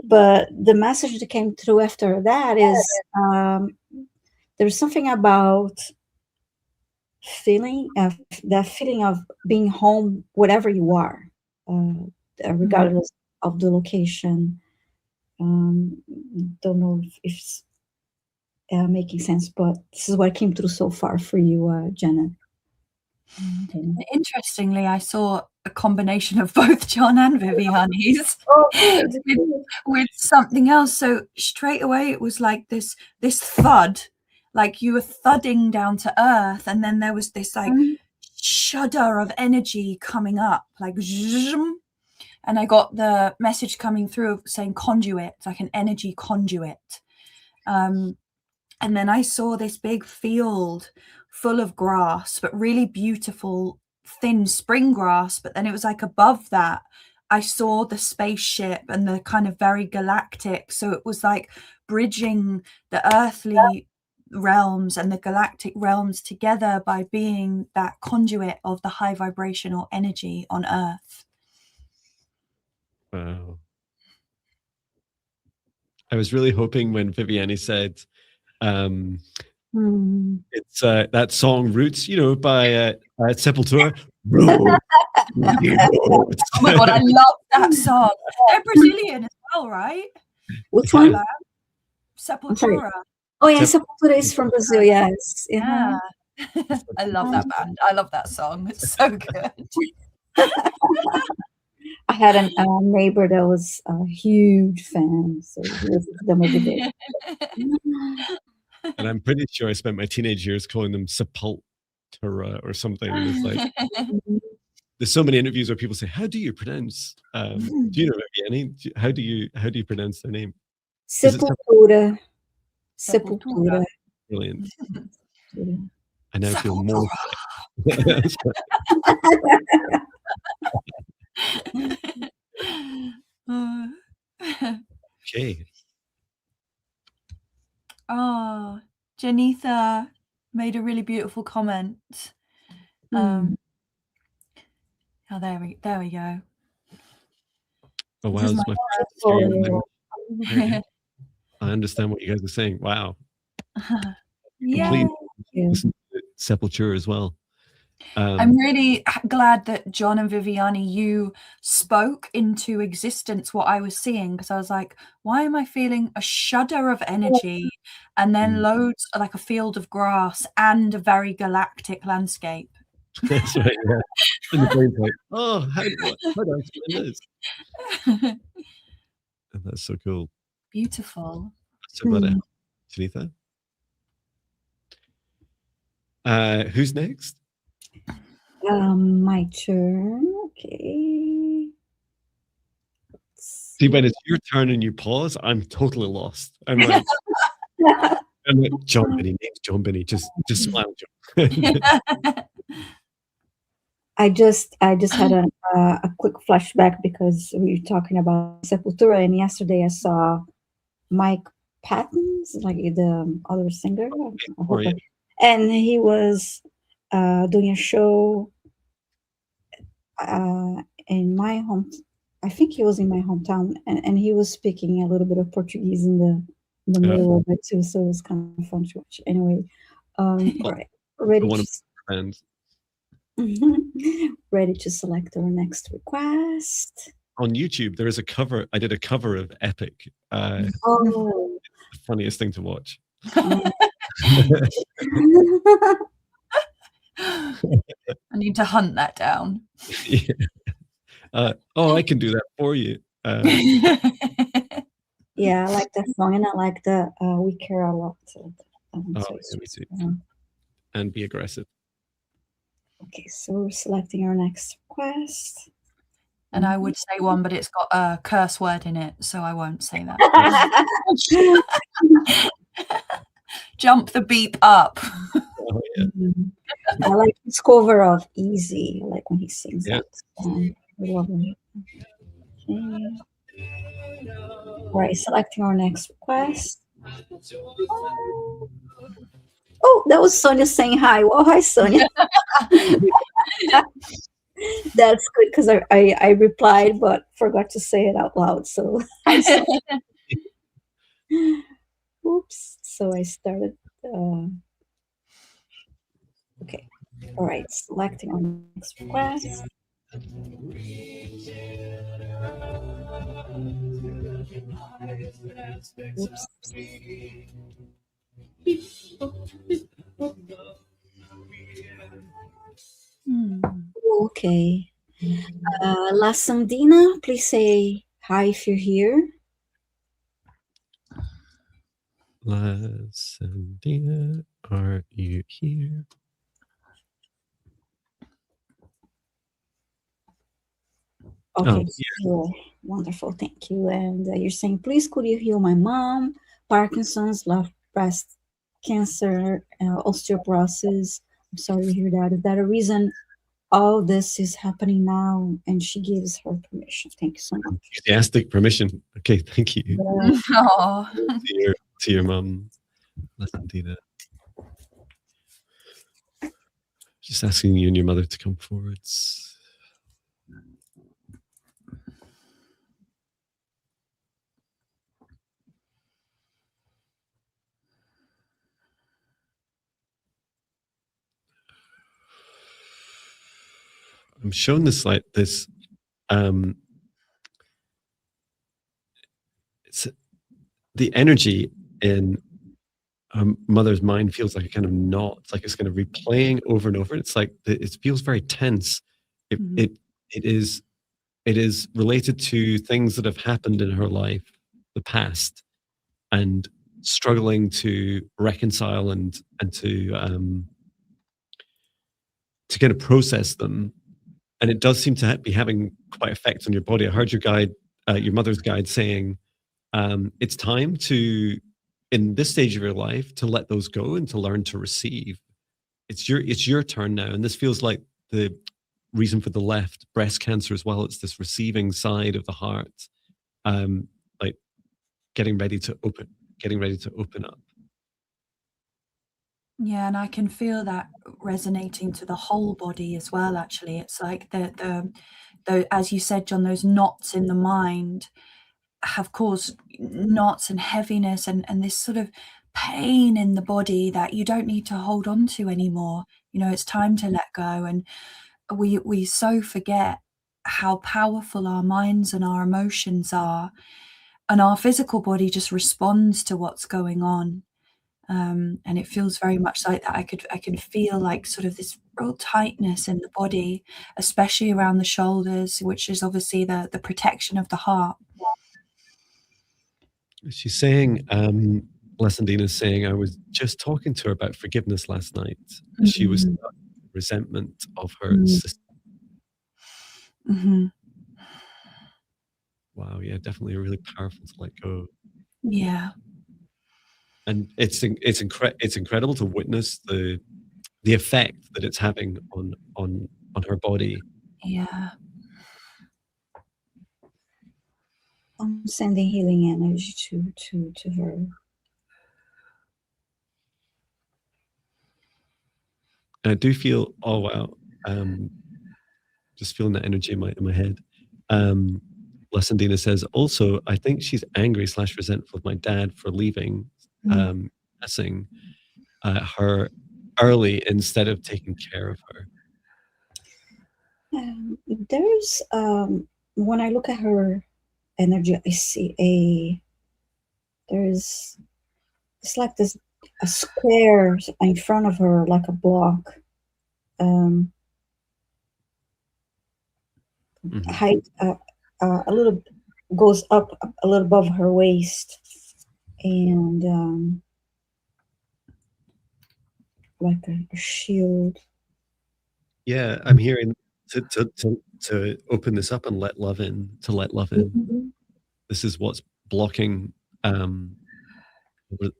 C: But the message that came through after that is there's something about that feeling of being home wherever you are, regardless of the location. Don't know if it's making sense, but this is what came through so far for you, Jenna.
A: Interestingly, I saw a combination of both Jon and Viviane's with something else. So straight away it was like this thud, like you were thudding down to earth, and then there was this like shudder of energy coming up, like zoom, and I got the message coming through saying conduit, like an energy conduit. And then I saw this big field full of grass, but really beautiful thin spring grass. But then it was like above that, I saw the spaceship and the kind of very galactic. So it was like bridging the earthly realms and the galactic realms together by being that conduit of the high vibrational energy on Earth.
B: Wow. I was really hoping when Viviane said, it's that song Roots, by Sepultura, Bro.
A: Oh my god, I love that song. They're Brazilian as well, right?
C: Which
B: Yeah.
C: one?
A: Sepultura.
C: Oh yeah,
B: Sep-
C: Sepultura is from Brazil. Yes.
A: Yeah. I love that band. I love that song. It's so good.
C: I had a neighbor that was a huge fan, so he listened to them every day.
B: And I'm pretty sure I spent my teenage years calling them Sepultura or something. And it's like, there's so many interviews where people say, "How do you pronounce?" Do you know Viviane? How do you pronounce their name?
C: Sepultura.
A: Sepultura.
C: Sepultura.
B: Brilliant. I now feel more. Okay.
A: Oh, Janitha made a really beautiful comment. Oh, there we go.
B: Oh wow,
A: This is
B: this is my first experience. I understand what you guys are saying. Wow.
A: Yeah.
B: Listen to Sepultura as well.
A: I'm really glad that Jon and Viviane, you spoke into existence what I was seeing, because I was like, why am I feeling a shudder of energy and then loads, like a field of grass and a very galactic landscape?
B: That's right, yeah. And the brain's like, oh, how do I explain this? And that's so cool.
A: Beautiful.
B: So glad I have Janitha. Who's next?
C: My turn. Okay.
B: See, when it's your turn and you pause, I'm totally lost. I'm like, Jon Binnie, name's Jon Binnie. Just smile, Jon.
C: I just had a quick flashback because we were talking about Sepultura, and yesterday I saw Mike Patton's, like the other singer, and he was doing a show in my home. I think he was in my hometown, and he was speaking a little bit of Portuguese in the middle of it too, so it was kind of fun to watch. Anyway, right, ready to. Ready to select our next request.
B: On YouTube, there is a cover. I did a cover of Epic. It's the funniest thing to watch.
A: I need to hunt that down.
B: Yeah. I can do that for you.
C: Yeah, I like that song, and I like the "We Care a Lot."
B: Me too. And be aggressive.
C: Okay, so we're selecting our next request.
A: And I would say one, but it's got a curse word in it, so I won't say that. Jump the beep up.
B: Oh, yeah.
C: I like his cover of "Easy." I like when he sings that. I love him. Okay. All right, selecting our next request. Oh, that was Sonia saying hi. Well, hi, Sonia. That's good because I replied but forgot to say it out loud. So hi, Sonia. Oops. So I started. Okay. All right. Selecting our next request. Oops. Okay. La Sandina, please say hi if you're here.
B: La Sandina, are you here?
C: Okay, wonderful, thank you. And you're saying, please could you heal my mom, Parkinson's, left breast cancer, osteoporosis. I'm sorry to hear that. Is that a reason all this is happening now? And she gives her permission. Thank you so much.
B: Enthusiastic permission. Okay, thank you.
A: Yeah.
B: To your mom, La Sandina. Just asking you and your mother to come forwards. I'm shown this like this. It's the energy in her mother's mind feels like a kind of knot. It's like it's kind of replaying over and over. It's like it feels very tense. It
A: Mhm.
B: it is related to things that have happened in her life, the past, and struggling to reconcile and to kind of process them. And it does seem to be having quite effects on your body. I heard your mother's guide saying, it's time to, in this stage of your life, to let those go and to learn to receive. It's your turn now. And this feels like the reason for the left breast cancer as well. It's this receiving side of the heart, like getting ready to open up.
A: Yeah, and I can feel that resonating to the whole body as well, actually. It's like the as you said, John, those knots in the mind have caused knots and heaviness and this sort of pain in the body that you don't need to hold on to anymore. You know, it's time to let go. And we so forget how powerful our minds and our emotions are. And our physical body just responds to what's going on. And it feels very much like that. I can feel like sort of this real tightness in the body, especially around the shoulders, which is obviously the protection of the heart.
B: She's saying, Blessendina's saying, I was just talking to her about forgiveness last night. She was stuck in resentment of her sister.
A: Mm-hmm.
B: Wow, yeah, definitely really powerful to let go.
A: Yeah.
B: And it's incredible to witness the effect that it's having on her body.
A: Yeah.
C: I'm sending healing energy to her.
B: And I do feel, oh wow, just feeling that energy in my head. Blessendina says, also, I think she's angry / resentful of my dad for leaving, passing her early instead of taking care of her.
C: There's when I look at her energy, I see it's like this a square in front of her, like a block. Height a little goes up a little above her waist, and like a shield.
B: Yeah, I'm hearing to open this up and let love in. To let love in.
C: Mm-hmm.
B: This is what's blocking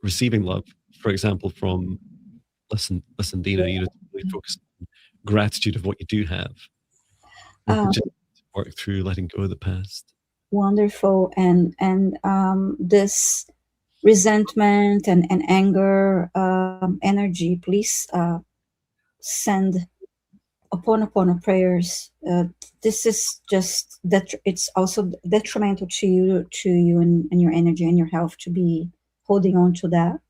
B: receiving love. For example, from Blessendina, you know, really focus on gratitude of what you do have. Just work through letting go of the past.
C: Wonderful, and this resentment and anger energy, please send upon prayers. This is just that it's also detrimental to you and your energy and your health to be holding on to that.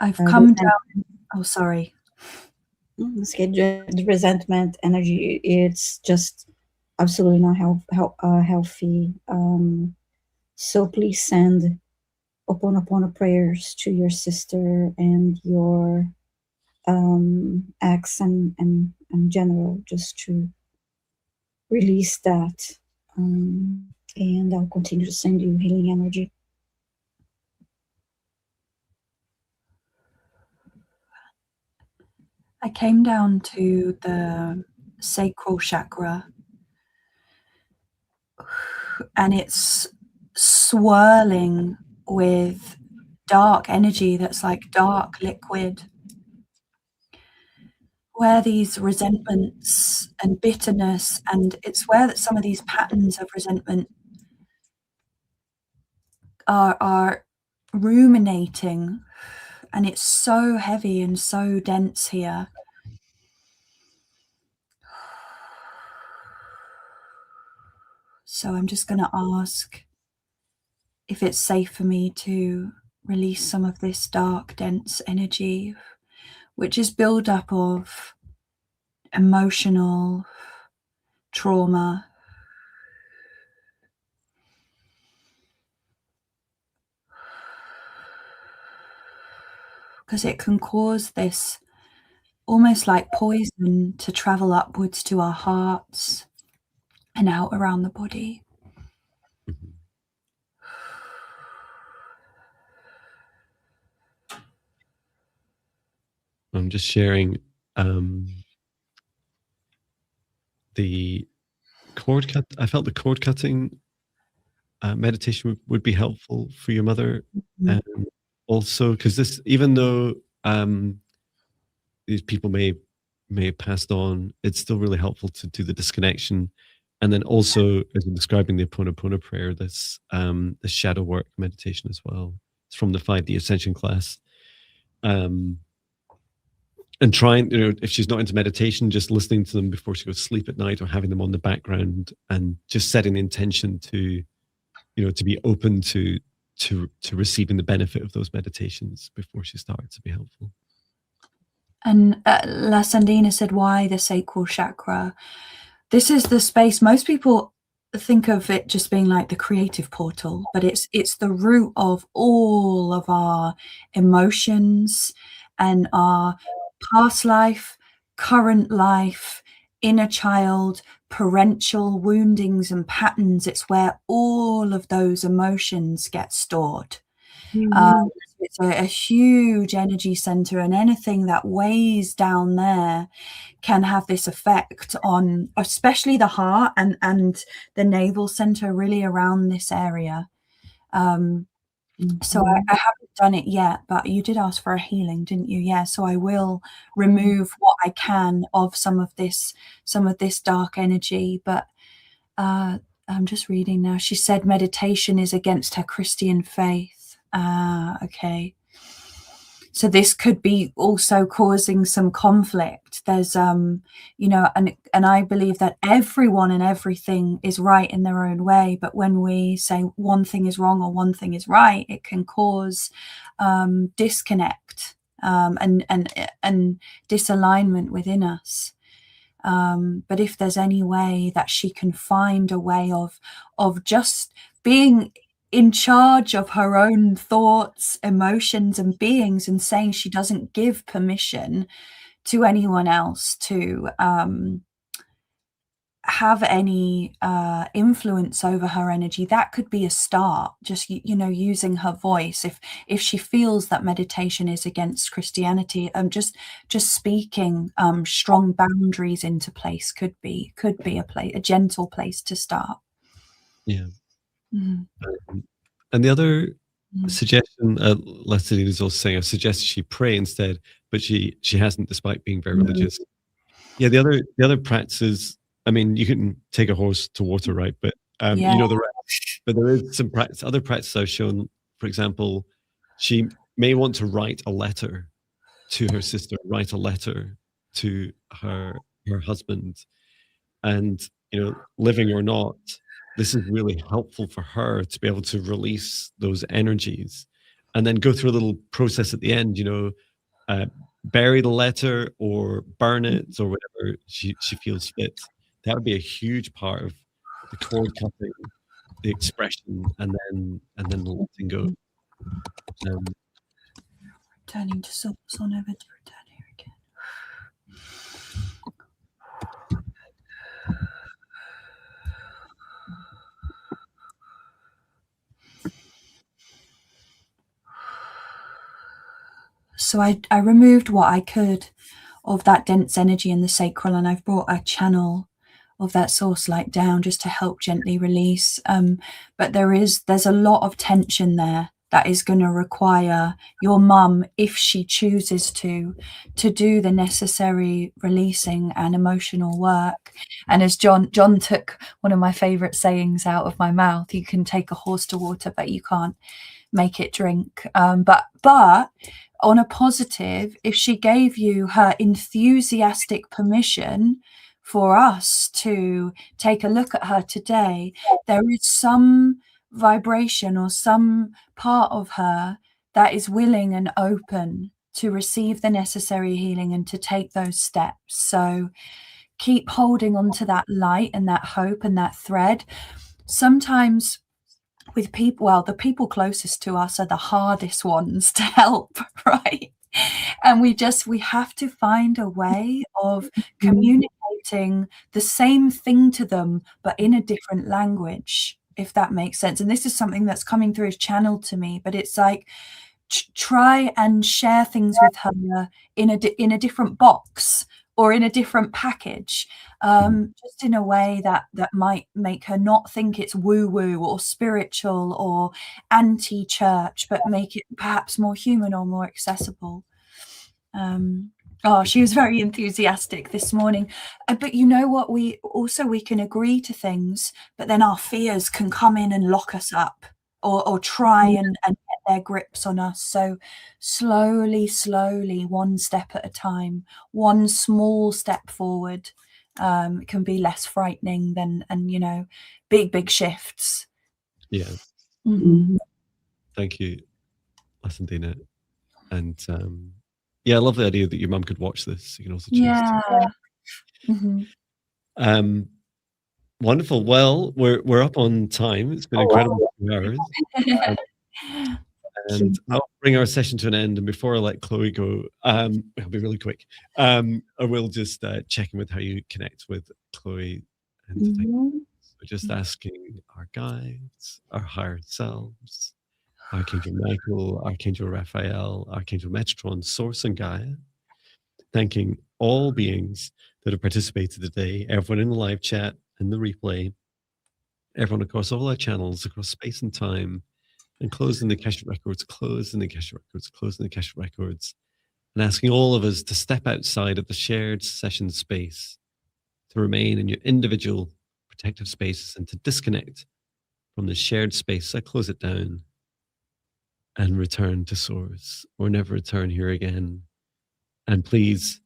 A: I've come down. Oh, sorry.
C: The resentment energy, it's just absolutely not healthy. So please send upon prayers to your sister and your ex and general, just to release that. And I'll continue to send you healing energy.
A: I came down to the sacral chakra, and it's swirling with dark energy that's like dark liquid, where these resentments and bitterness, and it's where that some of these patterns of resentment are ruminating, and it's so heavy and so dense here. So I'm just going to ask if it's safe for me to release some of this dark, dense energy, which is build up of emotional trauma. Because it can cause this almost like poison to travel upwards to our hearts and out around the body.
B: Mm-hmm. I'm just sharing the cord cut. I felt the cord cutting meditation would be helpful for your mother.
A: Mm-hmm.
B: And also, because this, even though these people may have passed on, it's still really helpful to do the disconnection. And then also, as I'm describing the Ho'oponopono prayer, this shadow work meditation as well. It's from the 5D Ascension class. And trying, if she's not into meditation, just listening to them before she goes to sleep at night, or having them on the background, and just setting the intention to, to be open to receiving the benefit of those meditations before she starts to be helpful.
A: And La Sandina said, why the sacral chakra? This is the space. Most people think of it just being like the creative portal, but it's the root of all of our emotions and our past life, current life, inner child, parental woundings and patterns. It's where all of those emotions get stored. It's a huge energy center, and anything that weighs down there can have this effect on especially the heart and the navel center, really around this area. So I haven't done it yet, but you did ask for a healing, didn't you? Yeah. So I will remove what I can of some of this dark energy. But I'm just reading now. She said meditation is against her Christian faith. Okay. So this could be also causing some conflict. There's, and I believe that everyone and everything is right in their own way. But when we say one thing is wrong or one thing is right, it can cause disconnect and disalignment within us. But if there's any way that she can find a way of just being in charge of her own thoughts, emotions, and beings, and saying she doesn't give permission to anyone else to have any influence over her energy, that could be a start. Just using her voice. If she feels that meditation is against Christianity, just speaking strong boundaries into place could be a gentle place to start.
B: Yeah. And the other suggestion, Leslie is also saying, I suggest she pray instead, but she hasn't, despite being very religious. Yeah, the other practices, I mean, you can take a horse to water, right? But you know the rest. But there is some other practices I've shown. For example, she may want to write a letter to her sister, write a letter to her husband, and living or not, this is really helpful for her to be able to release those energies, and then go through a little process at the end. Bury the letter or burn it or whatever she feels fit. That would be a huge part of the cord cutting, the expression, and then the letting go.
A: Returning to source, or never to return here again. So I removed what I could of that dense energy in the sacral, and I've brought a channel of that source light down just to help gently release. But there's a lot of tension there that is going to require your mum, if she chooses to do the necessary releasing and emotional work. And as John took one of my favorite sayings out of my mouth, you can take a horse to water, but you can't make it drink. But on a positive, if she gave you her enthusiastic permission for us to take a look at her today, there is some vibration or some part of her that is willing and open to receive the necessary healing and to take those steps. So keep holding on to that light and that hope and that thread. Sometimes with people, well, the people closest to us are the hardest ones to help, right? And we have to find a way of communicating the same thing to them, but in a different language, if that makes sense. And this is something that's coming through his channel to me, but it's like, try and share things with her in a different box or in a different package, just in a way that might make her not think it's woo-woo or spiritual or anti-church, but make it perhaps more human or more accessible. She was very enthusiastic this morning. But you know what? We can agree to things, but then our fears can come in and lock us up or try and get their grips on us. So slowly, one step at a time, one small step forward can be less frightening than, big shifts.
B: Yeah.
A: Mm-hmm.
B: Thank you, Dina. And I love the idea that your mum could watch this. You can also choose to.
A: Mm-hmm.
B: Wonderful. Well, we're up on time. It's been incredible 2 hours. And I'll bring our session to an end. And before I let Chloe go, I'll be really quick. I will just check in with how you connect with Chloe. And so just asking our guides, our higher selves, Archangel Michael, Archangel Raphael, Archangel Metatron, Source, and Gaia. Thanking all beings that have participated today, everyone in the live chat and the replay, everyone across all our channels, across space and time, and closing the Akashic records, closing the Akashic records, closing the Akashic records, and asking all of us to step outside of the shared session space, to remain in your individual protective spaces and to disconnect from the shared space. I close it down and return to Source, or never return here again. And please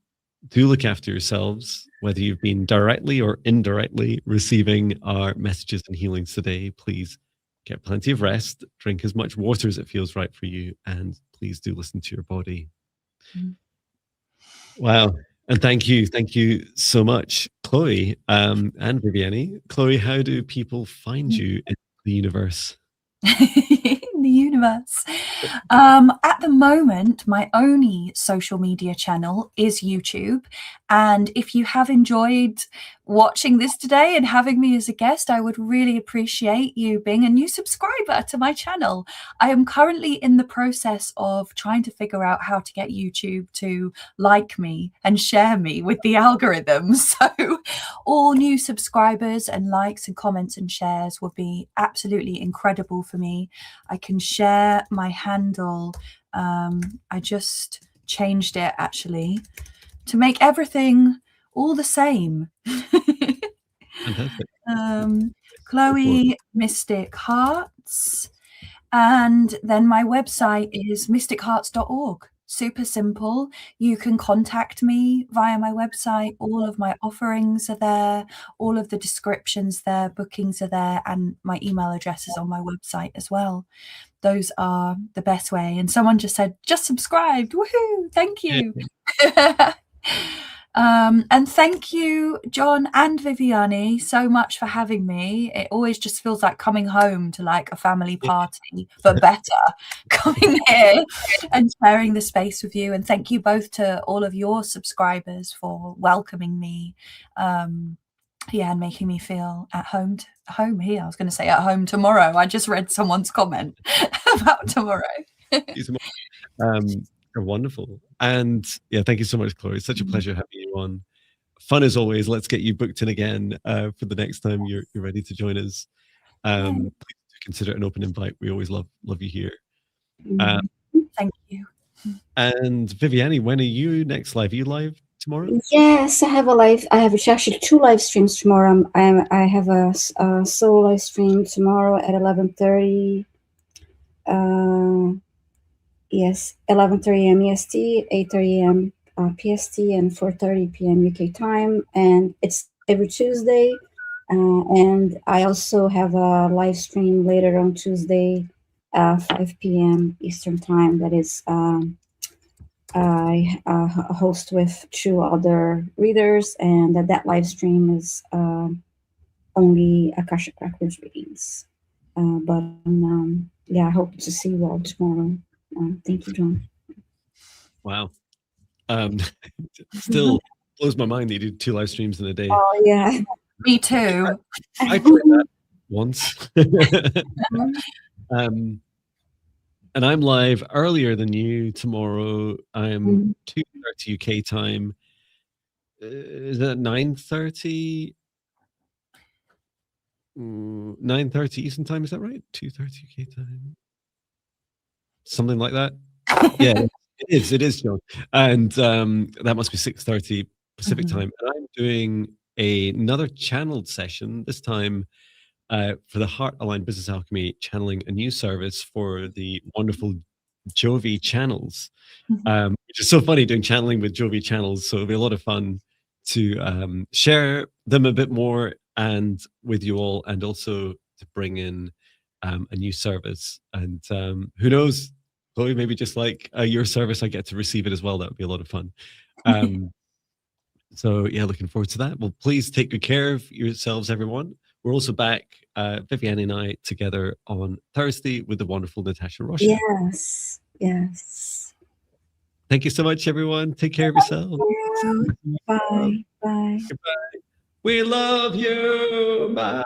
B: do look after yourselves, whether you've been directly or indirectly receiving our messages and healings today. Please get plenty of rest, drink as much water as it feels right for you, and please do listen to your body. Wow. And thank you so much, Chloe, and Viviane. Chloe, how do people find you in the universe?
A: In the universe. At the moment, my only social media channel is YouTube. And if you have enjoyed watching this today and having me as a guest, I would really appreciate you being a new subscriber to my channel. I am currently in the process of trying to figure out how to get YouTube to like me and share me with the algorithm. So all new subscribers and likes and comments and shares would be absolutely incredible for me. I can share my handle. I just changed it actually to make everything all the same. Chloe Mystic Hearts, and then my website is mystichearts.org. Super simple. You can contact me via my website. All of my offerings are there, all of the descriptions there, bookings are there, and my email address is on my website as well. Those are the best way. And someone just said, just subscribed. Woohoo! Thank you. And thank you, Jon and Viviane, so much for having me. It always just feels like coming home to like a family party, but better, coming here and sharing the space with you. And thank you both to all of your subscribers for welcoming me. And making me feel at home here. I was going to say at home tomorrow. I just read someone's comment about tomorrow.
B: Wonderful. And thank you so much, Chloe. It's such a pleasure having you on. Fun as always. Let's get you booked in again for the next time you're ready to join us. Please consider it an open invite. We always love you here.
A: Thank you.
B: And Viviane, when are you next live? Are you live tomorrow?
C: Yes, I have a live. I have actually 2 live streams tomorrow. I have a solo live stream tomorrow at 11:30. Yes, 11:30 a.m. EST, 8:30 a.m. PST, and 4:30 p.m. UK time. And it's every Tuesday. And I also have a live stream later on Tuesday, 5 p.m. Eastern time. That is I host with 2 other readers, and that live stream is only Akashic Records readings. But yeah, I hope to see you all tomorrow. Thank you, Jon.
B: Wow. Still blows my mind that you do 2 live streams in a day.
C: Oh yeah.
A: Me too.
B: I tried that once. And I'm live earlier than you tomorrow. I'm 2:30 UK time. Is it 9:30? 9:30 Eastern time, is that right? 2:30 UK time. Something like that. Yeah, it is, Jon. And that must be 6:30 Pacific time. And I'm doing another channeled session, this time for the Heart Aligned Business Alchemy, channeling a new service for the wonderful Jovi channels, which is so funny doing channeling with Jovi channels. So it'll be a lot of fun to share them a bit more and with you all, and also to bring in a new service. And who knows, Chloe, maybe just like your service, I get to receive it as well. That would be a lot of fun. So yeah, looking forward to that. Well, please take good care of yourselves, everyone. We're also back, Viviane and I, together on Thursday with the wonderful Natasha Rocha.
C: Yes, yes.
B: Thank you so much, everyone. Take care of yourself.
C: Bye. Bye.
B: Goodbye. We love you. Bye.